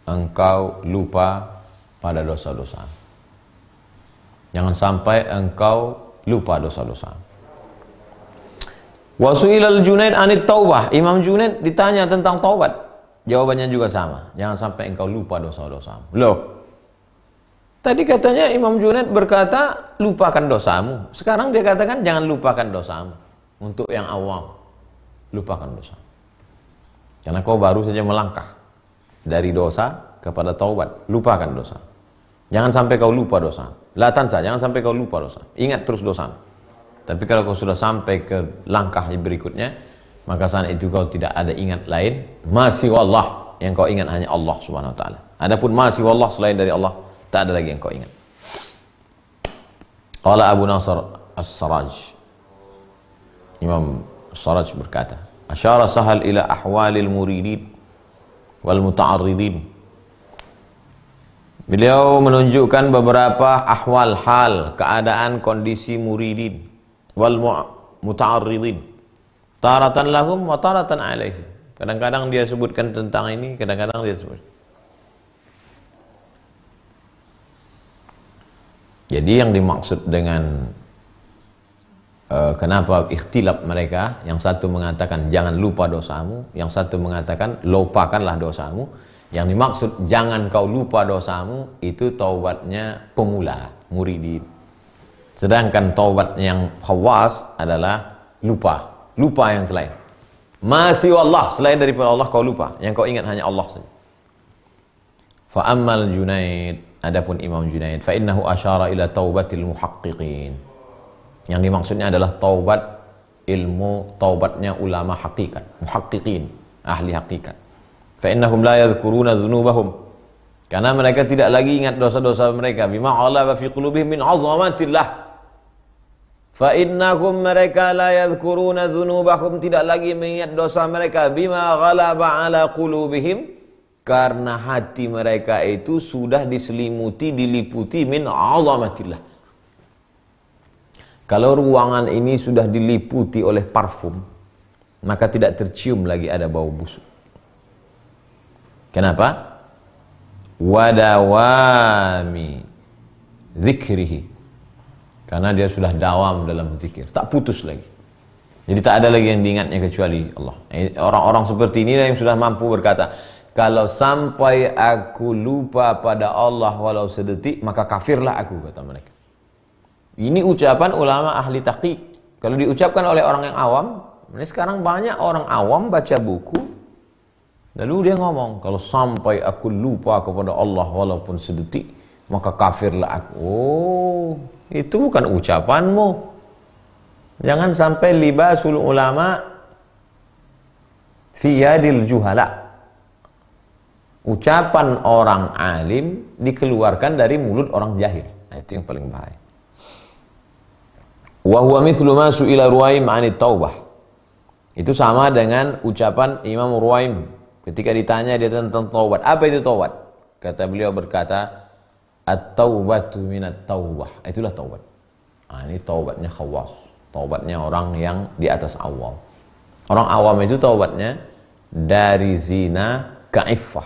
engkau lupa pada dosa-dosa. Jangan sampai engkau lupa dosa-dosa. Wa su'ilal Junaid anit taubah. Imam Junaid ditanya tentang taubat. Jawabannya juga sama. Jangan sampai engkau lupa dosa-dosa. Loh, tadi katanya Imam Junaid berkata lupakan dosamu. Sekarang dia katakan jangan lupakan dosamu. Untuk yang awam, lupakan dosa. Karena kau baru saja melangkah dari dosa kepada taubat. Lupakan dosa. Jangan sampai kau lupa dosa. La tansa, jangan sampai kau lupa dosa. Ingat terus dosa. Tapi kalau kau sudah sampai ke langkah berikutnya, maka saat itu kau tidak ada ingat lain. Masih Allah. Yang kau ingat hanya Allah Subhanahu wa taala. Adapun masih Allah selain dari Allah, tak ada lagi yang kau ingat. Qala Abu Nasr As-Saraj. Imam As-Saraj berkata, Asyara Sahal ila ahwalil muridin wal muta'arridin. Beliau menunjukkan beberapa ahwal, hal, keadaan, kondisi muridin wal muta'arridin. Taratan lahum wa taratan alaihim. Kadang-kadang dia sebutkan tentang ini, kadang-kadang dia sebut. Jadi yang dimaksud dengan kenapa ikhtilaf mereka, yang satu mengatakan jangan lupa dosamu, yang satu mengatakan lupakanlah dosamu. Yang dimaksud jangan kau lupa dosamu itu taubatnya pemula, muridin. Sedangkan taubat yang khawas adalah lupa yang selain. Masih Allah, selain daripada Allah kau lupa, yang kau ingat hanya Allah saja. Fa ammal Junaid, adapun Imam Junaid, fa innahu asyara ila taubatil muhaqqiqin. Yang dimaksudnya adalah taubat ilmu, taubatnya ulama hakikat, muhaqqiqin, ahli hakikat. Fa innahum la yadhkuruna dzunubahum. Karena mereka tidak lagi ingat dosa-dosa mereka. Bima ghalaba fi qulubihim min 'azamatillah. Fa innahum, mereka la yadhkuruna dzunubahum, tidak lagi mengingat dosa mereka. Bima ghalaba ala qulubihim, karena hati mereka itu sudah diselimuti, diliputi min 'azamatillah. Kalau ruangan ini sudah diliputi oleh parfum, maka tidak tercium lagi ada bau busuk. Kenapa? Wadawami zikrihi. Karena dia sudah dawam dalam zikir, tak putus lagi. Jadi tak ada lagi yang diingatnya kecuali Allah. Orang-orang seperti ini yang sudah mampu berkata, kalau sampai aku lupa pada Allah walau sedetik, maka kafirlah aku, kata mereka. Ini ucapan ulama ahli tahqiq. Kalau diucapkan oleh orang yang awam, Ini sekarang banyak orang awam baca buku, lalu dia ngomong, kalau sampai aku lupa kepada Allah walaupun sedetik, maka kafirlah aku. Oh, itu bukan ucapanmu. Jangan sampai libasul ulama fi yadil juhala. Ucapan orang alim dikeluarkan dari mulut orang jahil. Nah, itu yang paling bahaya. Wa huwa mithlu ma su'ila Ruwaim 'anit taubah. Itu sama dengan ucapan Imam Ruwaim ketika ditanya dia tentang taubat. Apa itu taubat? Kata beliau berkata, at-taubatu minat taubah. Itulah taubat. Nah, ini taubatnya khawas. Taubatnya orang yang di atas awam. Orang awam itu taubatnya dari zina ke iffah,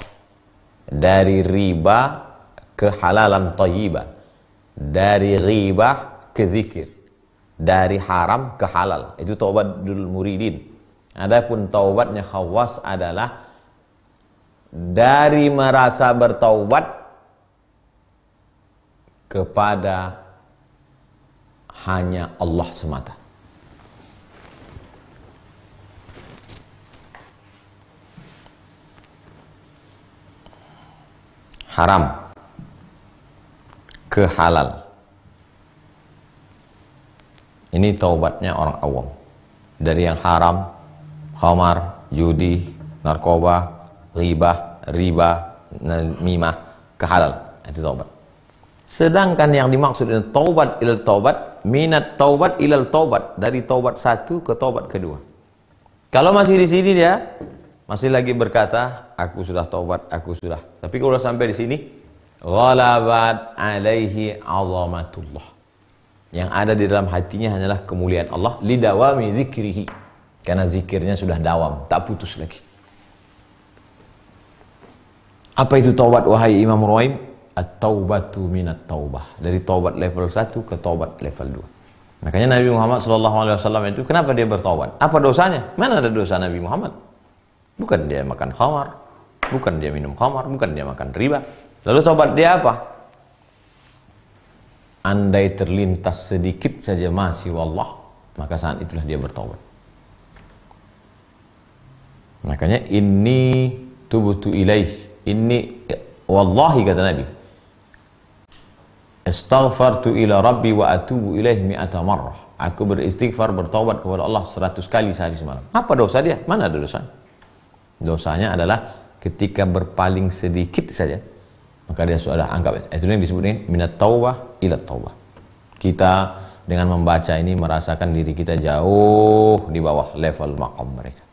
dari riba ke halalan thayyibah, dari ghibah ke zikir, dari haram ke halal. Itu taubatul muridin. Adapun taubatnya khawas adalah dari merasa bertaubat kepada hanya Allah semata. Haram ke halal. Ini taubatnya orang awam. Dari yang haram, khamar, judi, narkoba, ghibah, riba, namimah, ke halal. Itu taubat. Sedangkan yang dimaksud dengan taubat ilal taubat, minat taubat ilal taubat, dari taubat satu ke taubat kedua. Kalau masih di sini dia masih lagi berkata, aku sudah taubat, aku sudah. Tapi kalau sampai di sini, ghalabat alaihi azamatullah. Yang ada di dalam hatinya hanyalah kemuliaan Allah, lidawami zikrihi. Karena zikirnya sudah dawam, tak putus lagi. Apa itu taubat wahai Imam Ruwaim? At-taubatu minat taubah. Dari taubat level 1 ke taubat level 2. Makanya Nabi Muhammad SAW itu kenapa dia bertaubat? Apa dosanya? Mana ada dosa Nabi Muhammad? Bukan dia makan khamar, bukan dia minum khamar, bukan dia makan riba. Lalu taubat dia apa? Andai terlintas sedikit saja masih wallah, maka saat itulah dia bertaubat. Makanya inni tubtu ilaih, inni wallahi kata Nabi, astaghfartu ila rabbi wa atubu ilaih mi'ata marrah. Aku beristighfar, bertaubat kepada Allah 100 kali sehari semalam. Apa dosa dia? Mana ada dosanya? Dosanya adalah ketika berpaling sedikit saja, maka dia sudah anggap. Itu yang disebut ini minat taubah ila taubah. Kita dengan membaca ini merasakan diri kita jauh di bawah level maqam mereka.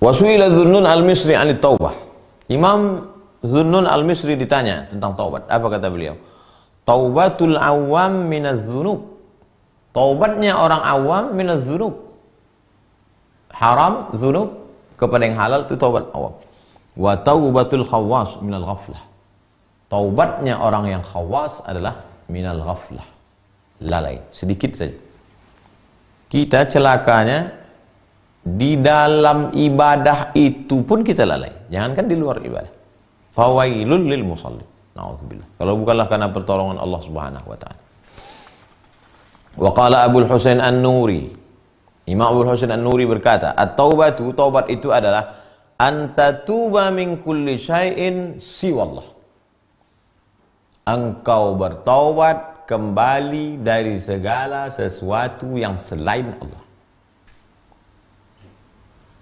Wasu'ila Dhunnun al-Misri 'anit taubah. Imam Dhunnun al-Misri ditanya tentang taubat. Apa kata beliau? Taubatul awam minaz dzunub. Taubatnya orang awam minaz dzunub. Haram, dzunub kepada yang halal itu taubat awam. Wa taubatul khawas minal ghaflah. Taubatnya orang yang khawas adalah minal ghaflah. Lalai, sedikit saja. Kita celakanya di dalam ibadah itu pun kita lalai. Jangankan di luar ibadah. Fawailul lil musallin. Na'udzubillah. Kalau bukanlah karena pertolongan Allah Subhanahu wa taala. Wa qala Abu Husain An-Nuri. Imam Abu Husain An-Nuri berkata, at-taubatu, taubat itu adalah antatuba min kulli syai'in siwallah. Engkau bertaubat kembali dari segala sesuatu yang selain Allah.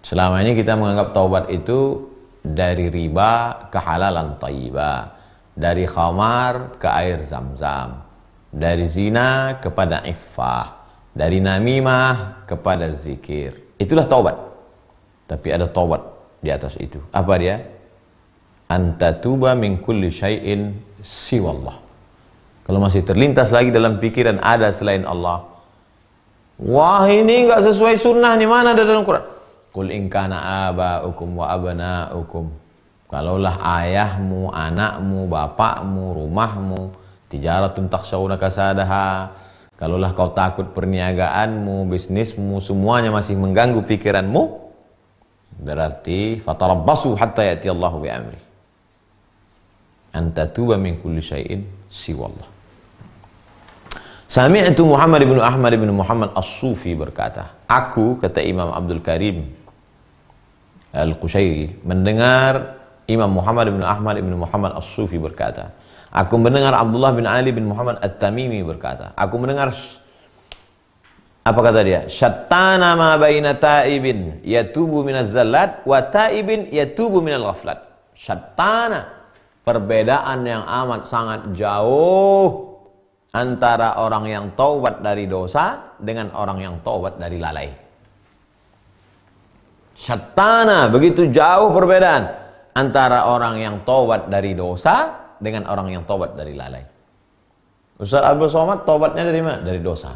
Selama ini kita menganggap taubat itu dari riba ke halalan thayyibah, dari khamar ke air zam-zam, dari zina kepada iffah, dari namimah kepada zikir. Itulah taubat. Tapi ada taubat di atas itu. Apa dia? Antatuba min kulli syai'in siwallah. Kalau masih terlintas lagi dalam pikiran ada selain Allah, wah ini enggak sesuai sunnah, nih mana ada dalam Quran? Qul in kana aba'ukum wa abna'ukum. Kalaulah ayahmu, anakmu, bapakmu, rumahmu, tijaratun takhshawna kasadaha, kalaulah kau takut perniagaanmu, bisnismu, semuanya masih mengganggu pikiranmu, berarti fatarabbasu hatta ya'ti Allahu bi amri. Anta tuba min kulli syai'in siwallah. Sami'tu Muhammad bin Ahmad bin Muhammad As-Sufi berkata, aku, kata Imam Abdul Karim Al-Qushairi, mendengar Imam Muhammad bin Ahmad bin Muhammad As-Sufi berkata, aku mendengar Abdullah bin Ali bin Muhammad At-Tamimi berkata, aku mendengar, apa kata dia? Syattana ma baina ta'ibin yatubu minaz zallat wa ta'ibin yatubu minal ghaflat. Syattana, perbedaan yang amat sangat jauh antara orang yang taubat dari dosa dengan orang yang taubat dari lalai. Syattana, begitu jauh perbedaan antara orang yang taubat dari dosa dengan orang yang taubat dari lalai. Ustaz Abdul Somad taubatnya dari mana? Dari dosa.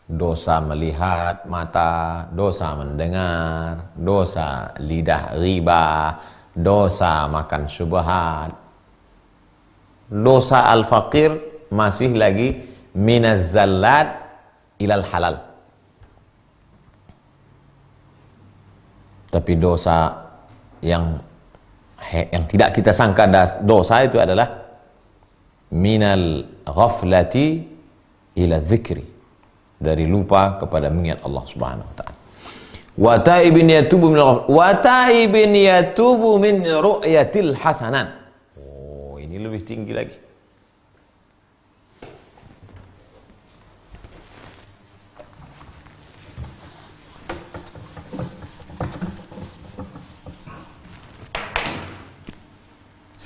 Dosa melihat mata, dosa mendengar, dosa lidah riba, dosa makan syubhat. Dosa al-faqir masih lagi minaz zallat ilal halal. Tapi dosa yang tidak kita sangka dosa itu adalah minal ghaflati ila dzikri, dari lupa kepada mengingat Allah Subhanahu wa taala. Wa taibin yatubu min wa taibin yatubu min ru'yatil hasanat. Oh, ini lebih tinggi lagi.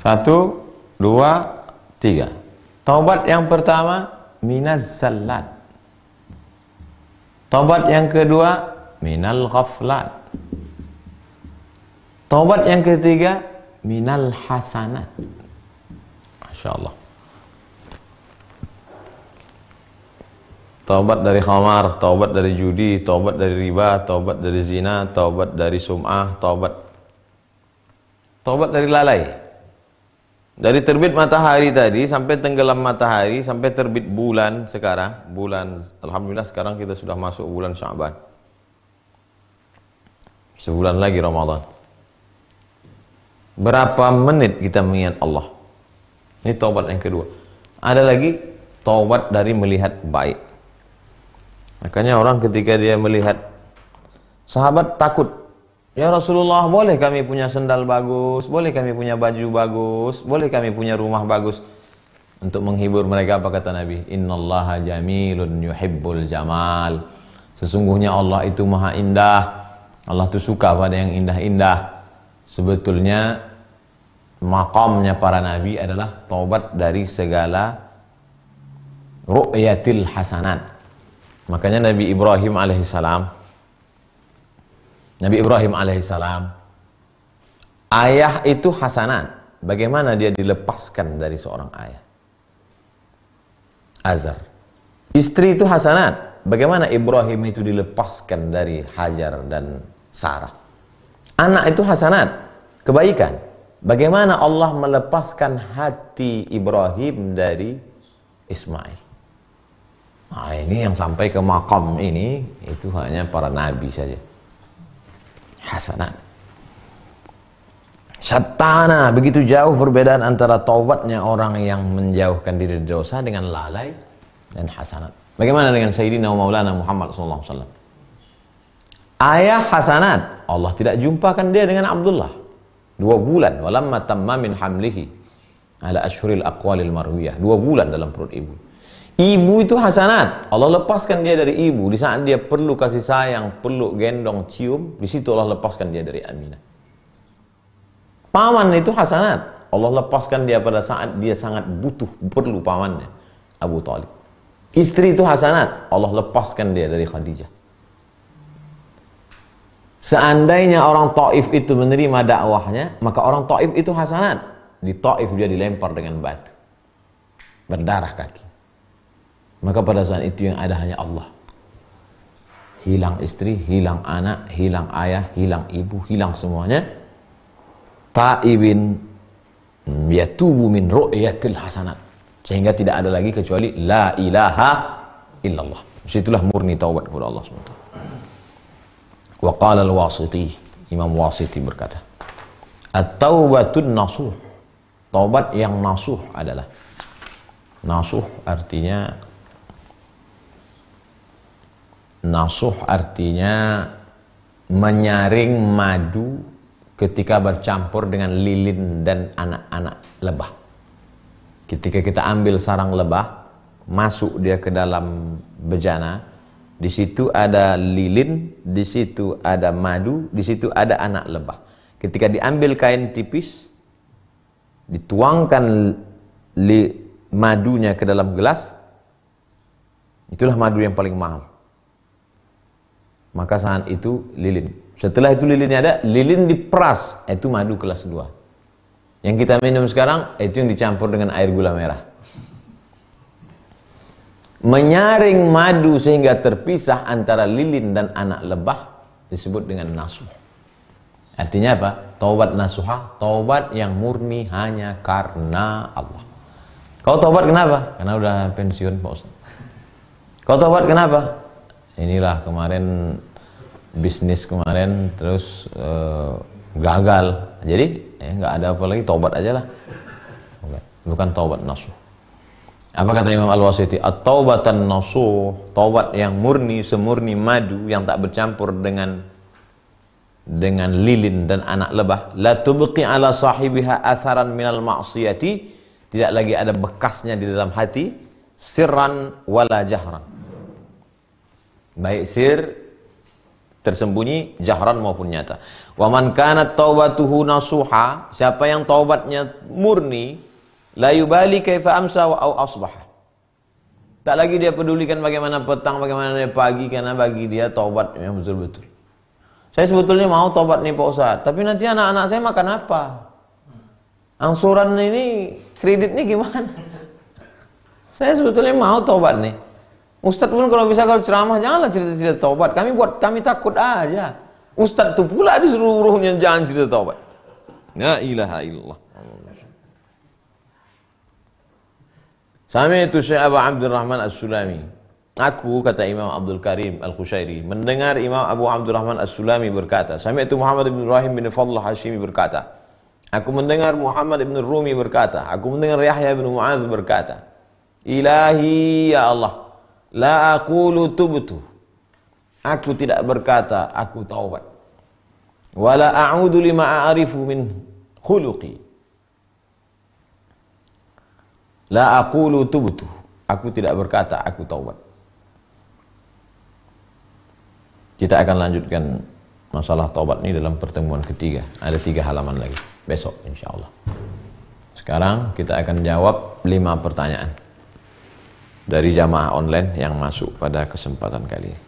Satu, dua, tiga. Taubat yang pertama minaz zallat. Taubat yang kedua minal ghaflat. Taubat yang ketiga minal hasanat. Masya Allah. Taubat dari khamar, taubat dari judi, taubat dari riba, taubat dari zina, taubat dari sum'ah, taubat dari lalai. Dari terbit matahari tadi sampai tenggelam matahari, sampai terbit bulan sekarang, bulan, alhamdulillah sekarang kita sudah masuk bulan Sya'ban. Sebulan lagi Ramadan. Berapa menit kita mengingat Allah? Ini taubat yang kedua. Ada lagi taubat dari melihat baik. Makanya orang ketika dia melihat, sahabat takut. Ya Rasulullah, boleh kami punya sendal bagus, boleh kami punya baju bagus, boleh kami punya rumah bagus. Untuk menghibur mereka, apa kata Nabi? Innallaha jamilun yuhibbul jamal. Sesungguhnya Allah itu maha indah. Allah itu suka pada yang indah-indah. Sebetulnya maqamnya para nabi adalah taubat dari segala ru'yatil hasanat. Makanya Nabi Ibrahim alaihissalam, ayah itu hasanat. Bagaimana dia dilepaskan dari seorang ayah? Azar. Istri itu hasanat. Bagaimana Ibrahim itu dilepaskan dari Hajar dan Sarah? Anak itu hasanat, kebaikan. Bagaimana Allah melepaskan hati Ibrahim dari Ismail? Nah, ini yang sampai ke maqam ini, itu hanya para nabi saja. Hasanat. Syattana, begitu jauh perbedaan antara taubatnya orang yang menjauhkan diri dari dosa dengan lalai dan hasanat. Bagaimana dengan Sayyidina Maulana Muhammad SAW? Ayah hasanat, Allah tidak jumpakan dia dengan Abdullah 2 bulan. Walamma tamma min hamlihi ala ashhuril aqwalil marwiyah, 2 bulan dalam perut ibu. Ibu itu hasanat, Allah lepaskan dia dari ibu di saat dia perlu kasih sayang, perlu gendong, cium, di situ Allah lepaskan dia dari Aminah. Paman itu hasanat, Allah lepaskan dia pada saat dia sangat butuh, perlu pamannya, Abu Talib. Istri itu hasanat, Allah lepaskan dia dari Khadijah. Seandainya orang Taif itu menerima dakwahnya, maka orang Taif itu hasanat. Di Taif dia dilempar dengan batu, berdarah kaki. Maka pada saat itu yang ada hanya Allah. Hilang istri, hilang anak, hilang ayah, hilang ibu, hilang semuanya. Ta'ibin yatubu min ru'yatil hasanat. Sehingga tidak ada lagi kecuali la ilaha illallah. Situlah murni taubat kepada Allah SWT. Wa qala al-Wasiti, Imam Wasiti berkata, at-taubatun nasuh. Taubat yang nasuh adalah, nasuh artinya Nasuh artinya menyaring madu ketika bercampur dengan lilin dan anak-anak lebah. Ketika kita ambil sarang lebah, masuk dia ke dalam bejana, di situ ada lilin, di situ ada madu, di situ ada anak lebah. Ketika diambil kain tipis, dituangkan madunya ke dalam gelas, itulah madu yang paling mahal. Maka saat itu lilin. Setelah itu lilinnya ada, lilin diperas, itu madu kelas 2. Yang kita minum sekarang, itu yang dicampur dengan air gula merah. Menyaring madu sehingga terpisah antara lilin dan anak lebah disebut dengan nasuh. Artinya apa? Taubat nasuhah, taubat yang murni hanya karena Allah. Kau taubat kenapa? Karena udah pensiun Pak Ustaz. Kau taubat kenapa? Inilah kemarin bisnis kemarin terus gagal. Jadi nggak ada apa lagi, taubat aja lah. Bukan taubat nasuh. Apa kata Imam Al-Wasiti? At-taubatan nasuh, taubat yang murni, semurni madu yang tak bercampur dengan lilin dan anak lebah. La tubqi ala sahibiha atharan minal ma'siyati, tidak lagi ada bekasnya di dalam hati, sirran wala jahran, baik sir tersembunyi, jahran maupun nyata. Wa man kanat taubatuhu nasuha, siapa yang taubatnya murni, la yubali kaifa amsa wa au asbaha, tak lagi dia pedulikan bagaimana petang, bagaimana dia pagi, karena bagi dia taubat yang betul-betul. Saya sebetulnya mau taubat nih Pak Ustaz, tapi nanti anak-anak saya makan apa? Angsuran ini, kreditnya gimana? Saya sebetulnya mau taubat nih. Ustadz pun kalau bisa, kalau ceramah janganlah cerita-cerita taubat. Kami takut aja. Ustadz tuh pula disuruh-uruhnya jangan cerita taubat. La ilaha illallah. Sami itu Syekh Abu Abdurrahman As-Sulami. Aku, kata Imam Abdul Karim Al-Khushairi, mendengar Imam Abu Abdurrahman As-Sulami berkata, Sami itu Muhammad bin Ibrahim bin Fadl Hashimi berkata, aku mendengar Muhammad bin Rumi berkata, aku mendengar Yahya bin Mu'adz berkata, Ilahi ya Allah, la aqulu tubtu, aku tidak berkata aku taubat, wala a'udu lima a'rifu min khuluqi, la aqulu tubtu, aku tidak berkata aku taubat. Kita akan lanjutkan masalah taubat ini dalam pertemuan ketiga. Ada 3 halaman lagi besok insyaallah. Sekarang kita akan jawab 5 pertanyaan dari jamaah online yang masuk pada kesempatan kali ini.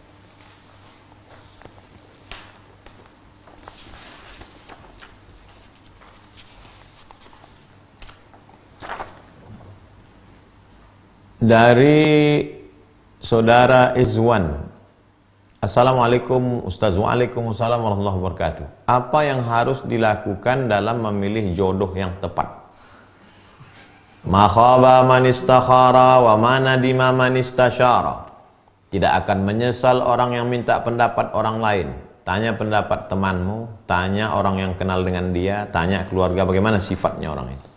Dari saudara Izwan, Assalamualaikum Ustaz. Waalaikumsalam warahmatullahi wabarakatuh. Apa yang harus dilakukan dalam memilih jodoh yang tepat? Ma khaba man istakhara wa ma nadima man istasyara. Tidak akan menyesal orang yang minta pendapat orang lain. Tanya pendapat temanmu, tanya orang yang kenal dengan dia, tanya keluarga bagaimana sifatnya orang itu.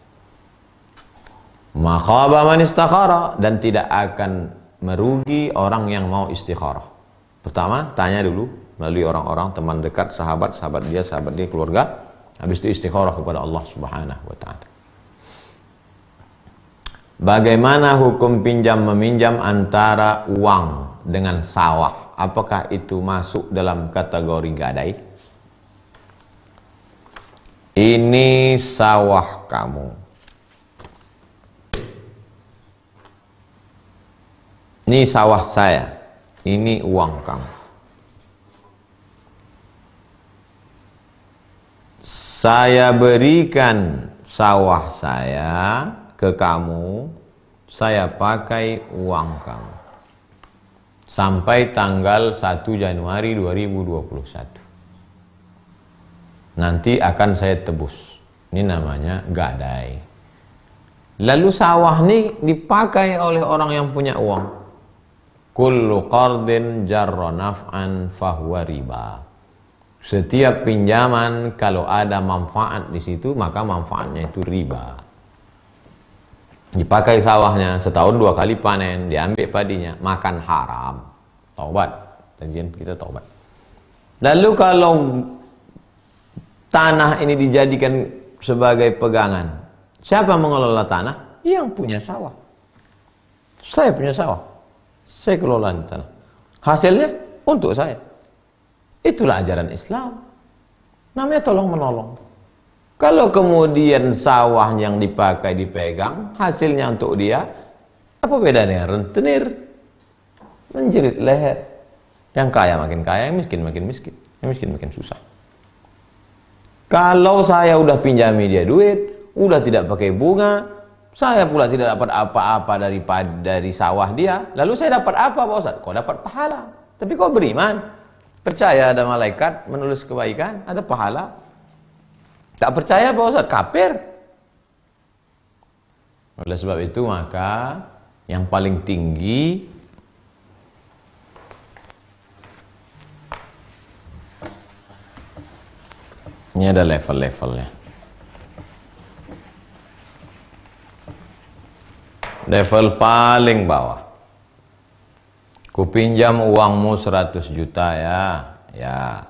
Ma khaba man istakhara, dan tidak akan merugi orang yang mau istikharah. Pertama, tanya dulu melalui orang-orang, teman dekat, sahabat dia, keluarga. Habis itu istikharah kepada Allah Subhanahu wa ta'ala. Bagaimana hukum pinjam meminjam antara uang dengan sawah? Apakah itu masuk dalam kategori gadai? Ini sawah kamu. Ini sawah saya. Ini uang kamu. Saya berikan sawah saya ke kamu, saya pakai uang kamu sampai tanggal 1 Januari 2021. Nanti akan saya tebus. Ini namanya gadai. Lalu sawah ini dipakai oleh orang yang punya uang. Kullu qardin jarra naf'an fahuwa riba. Setiap pinjaman kalau ada manfaat di situ, maka manfaatnya itu riba. Dipakai sawahnya, setahun 2 kali panen, diambil padinya, makan haram. Taubat, kajian kita taubat. Lalu kalau tanah ini dijadikan sebagai pegangan, siapa mengelola tanah? Yang punya sawah. Saya punya sawah, saya kelola tanah. Hasilnya untuk saya. Itulah ajaran Islam. Namanya tolong menolong. Kalau kemudian sawah yang dipakai dipegang, hasilnya untuk dia, apa beda dengan rentenir? Menjerit leher. Yang kaya makin kaya, yang miskin makin miskin, yang miskin makin susah. Kalau saya udah pinjami dia duit, udah tidak pakai bunga, saya pula tidak dapat apa-apa dari sawah dia, lalu saya dapat apa Pak Ustaz? Kau dapat pahala. Tapi kau beriman, percaya ada malaikat menulis kebaikan, ada pahala. Tak percaya Pak Ustaz? Kafir. Oleh sebab itu maka yang paling tinggi ini ada level-levelnya. Level paling bawah. Ku pinjam uangmu 100 juta ya. Ya.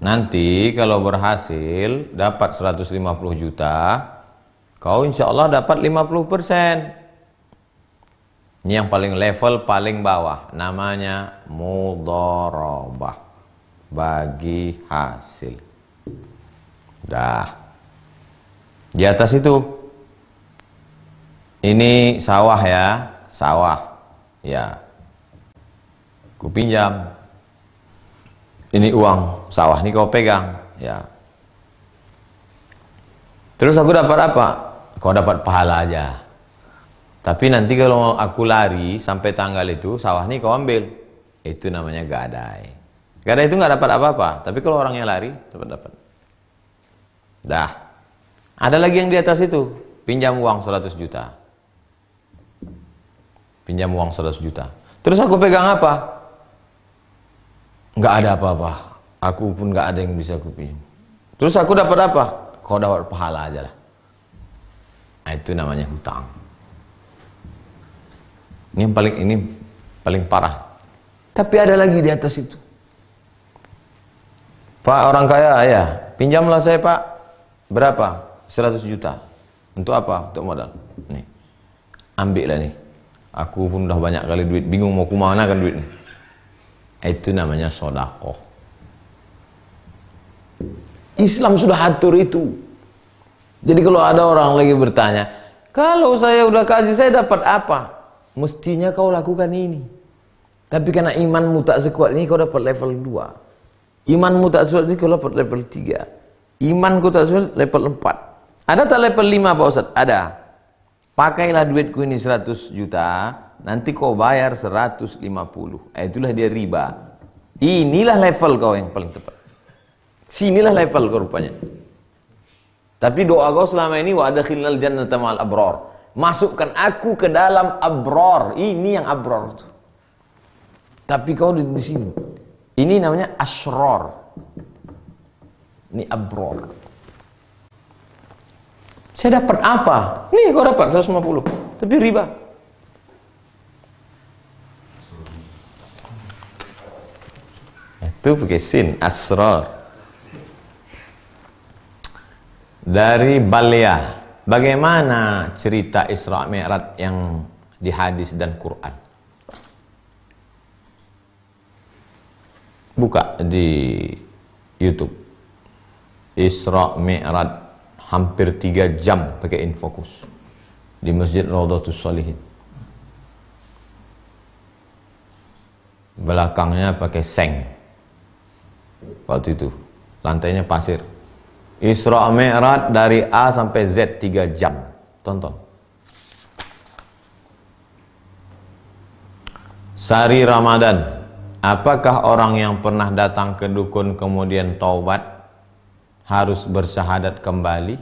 Nanti kalau berhasil dapat 150 juta, kau insya Allah dapat 50%. Ini yang paling level paling bawah. Namanya mudharabah. Bagi hasil. Dah. Di atas itu, ini sawah ya, sawah ya, ku pinjam, ini uang sawah, ini kau pegang ya. Terus aku dapat apa? Kau dapat pahala aja. Tapi nanti kalau aku lari sampai tanggal itu, sawah ini kau ambil. Itu namanya gadai. Gadai itu nggak dapat apa-apa, tapi kalau orangnya lari, dapat. Dah. Ada lagi yang di atas itu, pinjam uang 100 juta. Pinjam uang 100 juta. Terus aku pegang apa? Nggak ada apa-apa. Aku pun nggak ada yang bisa aku pinjam. Terus aku dapat apa? Kau dapat pahala aja lah. Nah, itu namanya hutang. Ini paling parah. Tapi ada lagi di atas itu. Pak, orang kaya ya, pinjamlah saya Pak. Berapa? 100 juta. Untuk apa? Untuk modal. Nih. Ambil lah nih. Aku pun udah banyak kali duit, bingung mau kemana kan duit. Itu namanya sedekah. Islam sudah atur itu. Jadi kalau ada orang lagi bertanya, kalau saya udah kasih saya dapat apa? Mestinya kau lakukan ini. Tapi karena imanmu tak sekuat ini, kau dapat level 2. Imanmu tak sekuat ini, kau dapat level 3. Imanku tak sekuat level 4. Ada tak level 5 Pak Ustaz? Ada. Pakailah duitku ini 100 juta, nanti kau bayar 150. Itulah dia riba. Inilah level kau yang paling tepat. Sinilah level kau rupanya. Tapi doa kau selama ini, wa adkhilnal jannata ma'al abrar. Masukkan aku ke dalam abrar. Ini yang abrar itu. Tapi kau di sini. Ini namanya asrar. Ini abrar. Saya dapat apa? Nih kau dapat 150. Tapi riba. Itu pakai sin, asrar. Dari Baliyah. Bagaimana cerita Isra Mi'raj yang di hadis dan Quran? Buka di YouTube. Isra Mi'raj hampir 3 jam pakai infocus di Masjid Raudhatus Shalihin. Belakangnya pakai seng. Waktu itu lantainya pasir. Isra Mi'raj dari A sampai Z 3 jam. Tonton. Sari Ramadan. Apakah orang yang pernah datang ke dukun kemudian taubat harus bersyahadat kembali?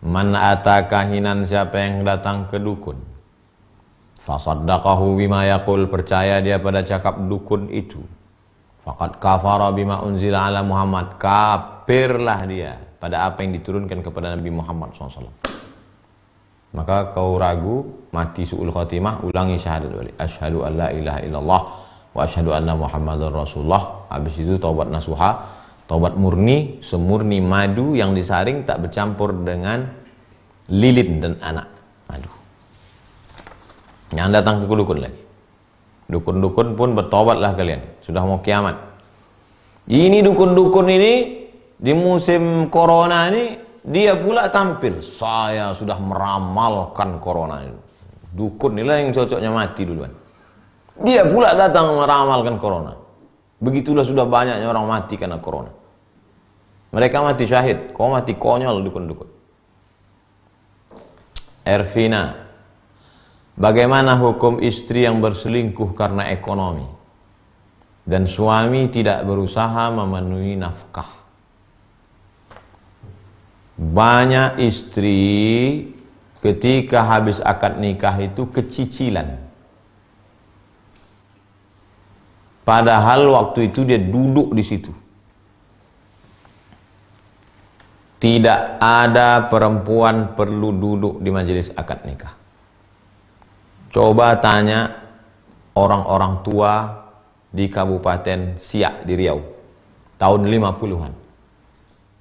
Man ata kahinan, siapa yang datang ke dukun, fasaddaqahu bima yaqul, percaya dia pada cakap dukun itu, faqad kafara bima unzila ala Muhammad, kafirlah dia pada apa yang diturunkan kepada Nabi Muhammad SAW. Maka kau ragu, mati su'ul khatimah, ulangi syahadat balik. Asyhadu an la ilaha illallah wa asyhadu anna Muhammadar Rasulullah. Habis itu taubat nasuha, taubat murni, semurni madu yang disaring tak bercampur dengan lilin dan anak. Aduh. Jangan datang ke dukun lagi. Dukun-dukun pun bertobatlah kalian. Sudah mau kiamat. Ini dukun-dukun ini di musim corona ini dia pula tampil. Saya sudah meramalkan corona ini. Dukun inilah yang cocoknya mati duluan. Dia pula datang meramalkan corona. Begitulah sudah banyaknya orang mati karena corona. Mereka mati syahid. Kau mati konyol dukun-dukun. Ervina, bagaimana hukum istri yang berselingkuh karena ekonomi dan suami tidak berusaha memenuhi nafkah? Banyak istri ketika habis akad nikah itu kecicilan. Padahal waktu itu dia duduk di situ. Tidak ada perempuan perlu duduk di majelis akad nikah. Coba tanya orang-orang tua di Kabupaten Siak di Riau tahun 50-an.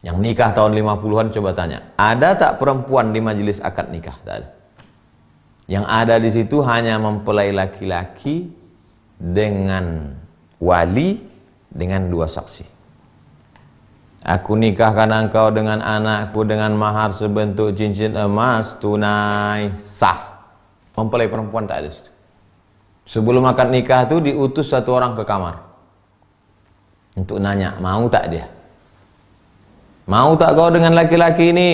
Yang nikah tahun 50-an coba tanya, ada tak perempuan di majelis akad nikah? Tak ada. Yang ada di situ hanya mempelai laki-laki dengan wali dengan 2 saksi. Aku nikahkan engkau dengan anakku dengan mahar sebentuk cincin emas tunai sah. Mempelai perempuan tak ada situ. Sebelum akad nikah itu diutus satu orang ke kamar untuk nanya, mau tak dia? Mau tak kau dengan laki-laki ini?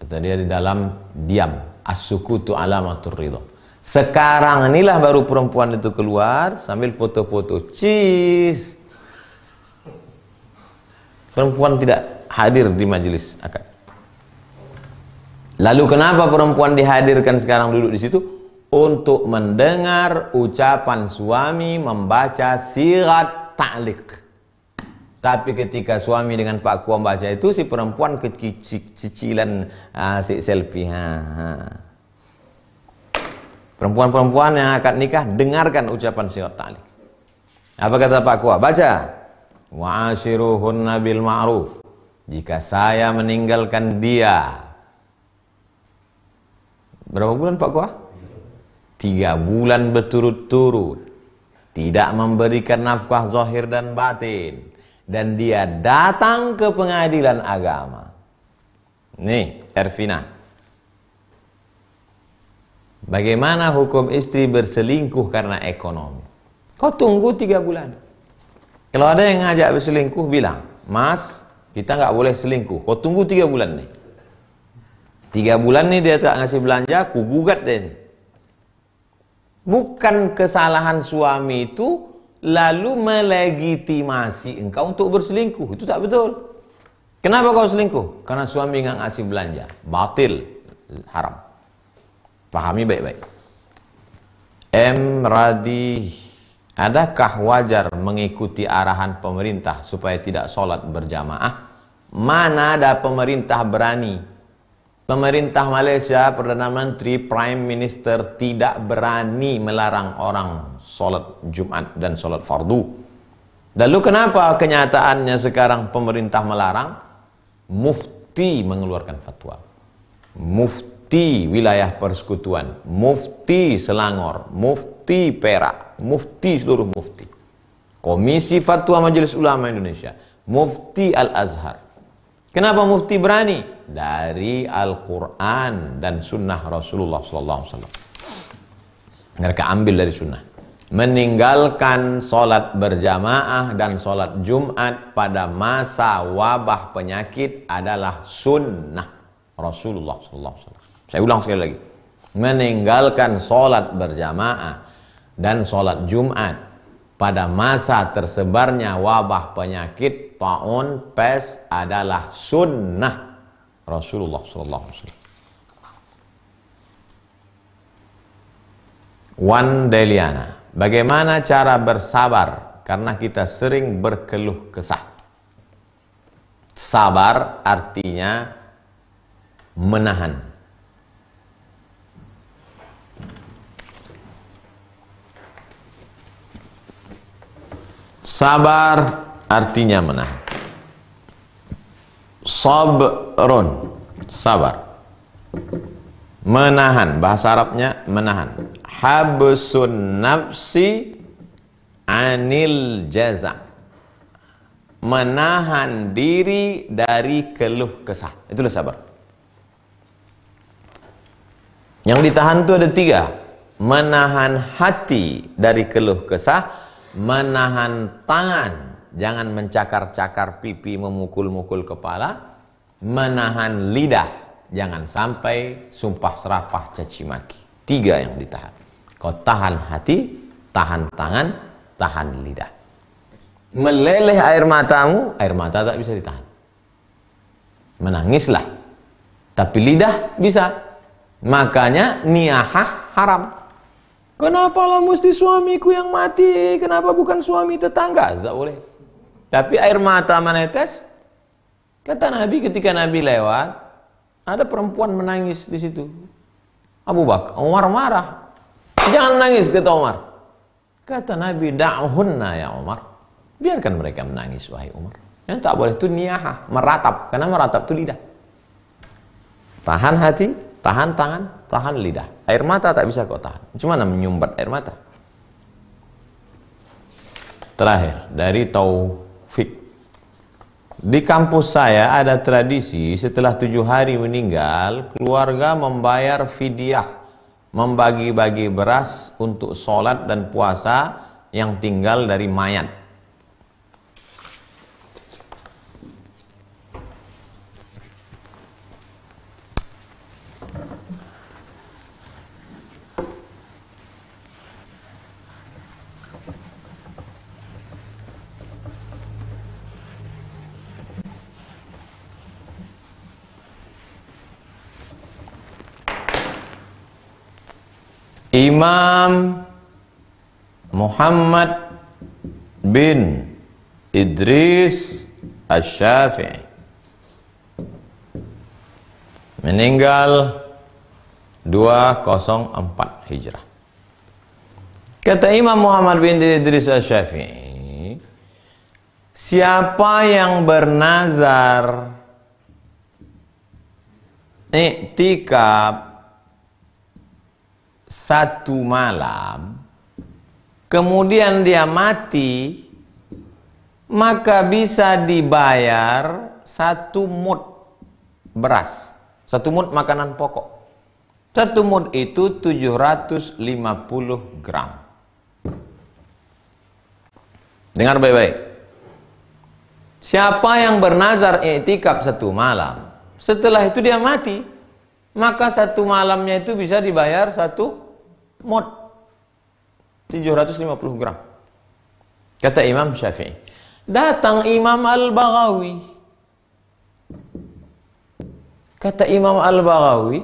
Kata dia di dalam diam. As-sukutu alamatur ridha. Sekarang inilah baru perempuan itu keluar sambil foto-foto. Cheese. Perempuan tidak hadir di majelis akad. Lalu kenapa perempuan dihadirkan sekarang duduk di situ? Untuk mendengar ucapan suami membaca sirat ta'liq. Tapi ketika suami dengan Pak Kuam baca itu, si perempuan kecicilan si selfie. Perempuan-perempuan yang akad nikah dengarkan ucapan sirat ta'liq. Apa kata Pak Kuam? Baca. Wa ashiruhunna bil ma'ruf. Jika saya meninggalkan dia, berapa bulan Pak Kuah? 3 bulan berturut-turut, tidak memberikan nafkah zahir dan batin, dan dia datang ke pengadilan agama. Nih, Ervina, bagaimana hukum istri berselingkuh karena ekonomi? Kau tunggu 3 bulan. Kalau ada yang ngajak berselingkuh, bilang, Mas, kita nggak boleh selingkuh. Kau tunggu 3 bulan nih. 3 bulan nih dia tak ngasih belanja, aku gugat deh. Bukan kesalahan suami itu lalu melegitimasi engkau untuk berselingkuh. Itu tak betul. Kenapa kau selingkuh? Karena suami nggak ngasih belanja. Batil, haram. Pahami baik-baik. Radi, adakah wajar mengikuti arahan pemerintah supaya tidak sholat berjamaah? Mana ada pemerintah berani? Pemerintah Malaysia, Perdana Menteri, Prime Minister tidak berani melarang orang sholat Jumat dan sholat fardu. Lalu kenapa kenyataannya sekarang pemerintah melarang? Mufti mengeluarkan fatwa. Mufti wilayah persekutuan, Mufti Selangor, Mufti Perak, Mufti seluruh mufti. Komisi Fatwa Majelis Ulama Indonesia, Mufti Al-Azhar. Kenapa mufti berani? Dari Al-Quran dan Sunnah Rasulullah SAW. Mereka ambil dari Sunnah. Meninggalkan sholat berjamaah dan sholat Jumat pada masa wabah penyakit adalah Sunnah Rasulullah SAW. Saya ulang sekali lagi. Meninggalkan sholat berjamaah dan sholat Jumat pada masa tersebarnya wabah penyakit taun pes adalah sunnah Rasulullah SAW. Wan Deliana, bagaimana cara bersabar karena kita sering berkeluh kesah? Sabar artinya menahan. Sabar artinya menahan. Sabrun, sabar. Menahan, bahasa Arabnya menahan. Habsun nafsi anil jaza. Menahan diri dari keluh kesah. Itulah sabar. Yang ditahan itu ada 3. Menahan hati dari keluh kesah, menahan tangan, jangan mencakar-cakar pipi, memukul-mukul kepala, menahan lidah, jangan sampai sumpah serapah caci maki. 3 yang ditahan. Kau tahan hati, tahan tangan, tahan lidah. Meleleh air matamu, air mata tak bisa ditahan. Menangislah, tapi lidah bisa. Makanya niyahah haram. Kenapa lah mesti suamiku yang mati? Kenapa bukan suami tetangga? Tak boleh. Tapi air mata menetes. Kata Nabi ketika Nabi lewat, ada perempuan menangis di situ. Abu Bakar, Umar marah. Jangan nangis, kata Umar. Kata Nabi, da'uhunna ya Umar. Biarkan mereka menangis, wahai Umar. Yang tak boleh itu niyahah, meratap. Karena meratap itu lidah. Tahan hati, tahan tangan, tahan lidah. Air mata tak bisa kau tahan. Cuma menyumbat air mata. Terakhir, dari Taufik. Di kampus saya ada tradisi setelah 7 hari meninggal, keluarga membayar fidyah, membagi-bagi beras untuk sholat dan puasa yang tinggal dari mayat. Imam Muhammad bin Idris Asy-Syafi'i meninggal 204 Hijrah. Kata Imam Muhammad bin Idris Asy-Syafi'i, siapa yang bernazar iktikaf 1 malam, kemudian dia mati, maka bisa dibayar 1 mud beras, 1 mud makanan pokok. 1 mud itu 750 gram. Dengar baik-baik. Siapa yang bernazar iktikaf 1 malam, setelah itu dia mati, maka 1 malamnya itu bisa dibayar 1 mud 750 gram. Kata Imam Syafi'i. Datang Imam Al-Baghawi. Kata Imam Al-Baghawi,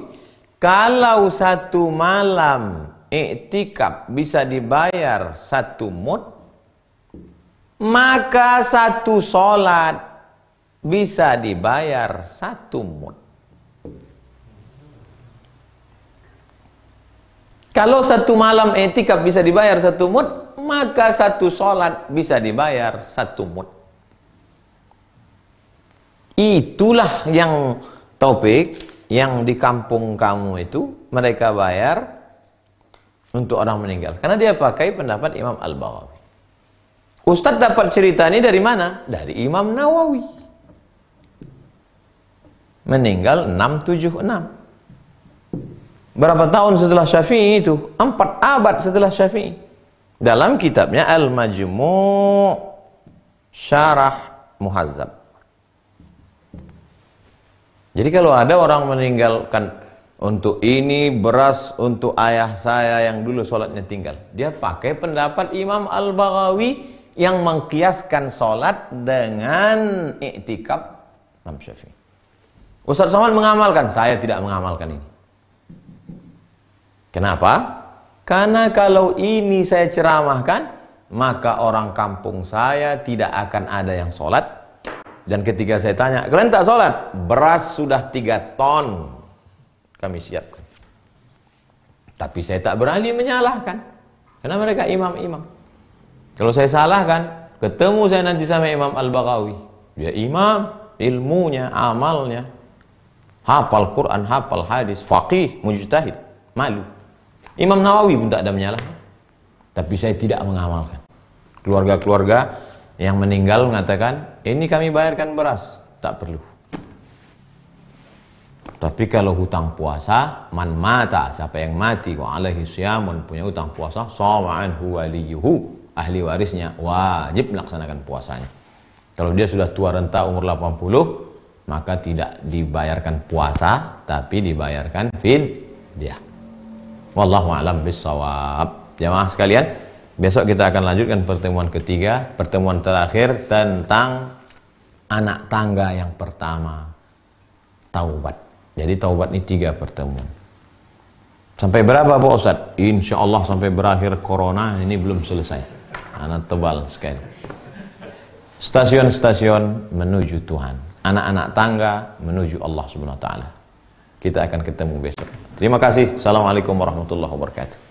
kalau 1 malam iktikaf bisa dibayar 1 mud, maka 1 sholat bisa dibayar 1 mud. Kalau 1 malam iktikaf bisa dibayar 1 mud, maka 1 sholat bisa dibayar 1 mud. Itulah yang topik yang di kampung kamu itu mereka bayar untuk orang meninggal. Karena dia pakai pendapat Imam Al-Baghawi. Ustadz dapat cerita ini dari mana? Dari Imam Nawawi. Meninggal 676. Berapa tahun setelah Syafi'i itu? 4 abad setelah Syafi'i. Dalam kitabnya Al-Majmu' Syarah Muhazzab. Jadi kalau ada orang meninggalkan untuk ini beras untuk ayah saya yang dulu sholatnya tinggal, dia pakai pendapat Imam Al-Baghawi yang mengkiaskan sholat dengan iktikaf Imam Syafi'i. Ustaz Somad mengamalkan, saya tidak mengamalkan ini. Kenapa? Karena kalau ini saya ceramahkan, maka orang kampung saya tidak akan ada yang sholat. Dan ketika saya tanya, kalian tak sholat? Beras sudah 3 ton kami siapkan. Tapi saya tak berani menyalahkan, karena mereka imam-imam. Kalau saya salahkan, Ketemu saya nanti sama Imam Al-Baghawi. Dia imam, ilmunya, amalnya, hafal Quran, hafal hadis, faqih, mujtahid, malu. Imam Nawawi pun tak ada menyalahkan. Tapi saya tidak mengamalkan. Keluarga-keluarga yang meninggal mengatakan, ini kami bayarkan beras, tak perlu. Tapi kalau hutang puasa, man mata, siapa yang mati, wa alaihi siyamun, punya hutang puasa, sama anhu waliyuhu, ahli warisnya wajib melaksanakan puasanya. Kalau dia sudah tua renta umur 80, maka tidak dibayarkan puasa, tapi dibayarkan fidyah. Wallahu a'lam bissawab. Jamaah sekalian, besok kita akan lanjutkan pertemuan ketiga, pertemuan terakhir tentang anak tangga yang pertama, taubat. Jadi taubat ini 3 pertemuan. Sampai berapa Pak Ustadz? Insya Allah sampai berakhir corona ini belum selesai. Anak tebal sekali. Stasiun-stasiun menuju Tuhan. Anak-anak tangga menuju Allah Subhanahu wa taala. Kita akan ketemu besok. Terima kasih. Assalamualaikum warahmatullahi wabarakatuh.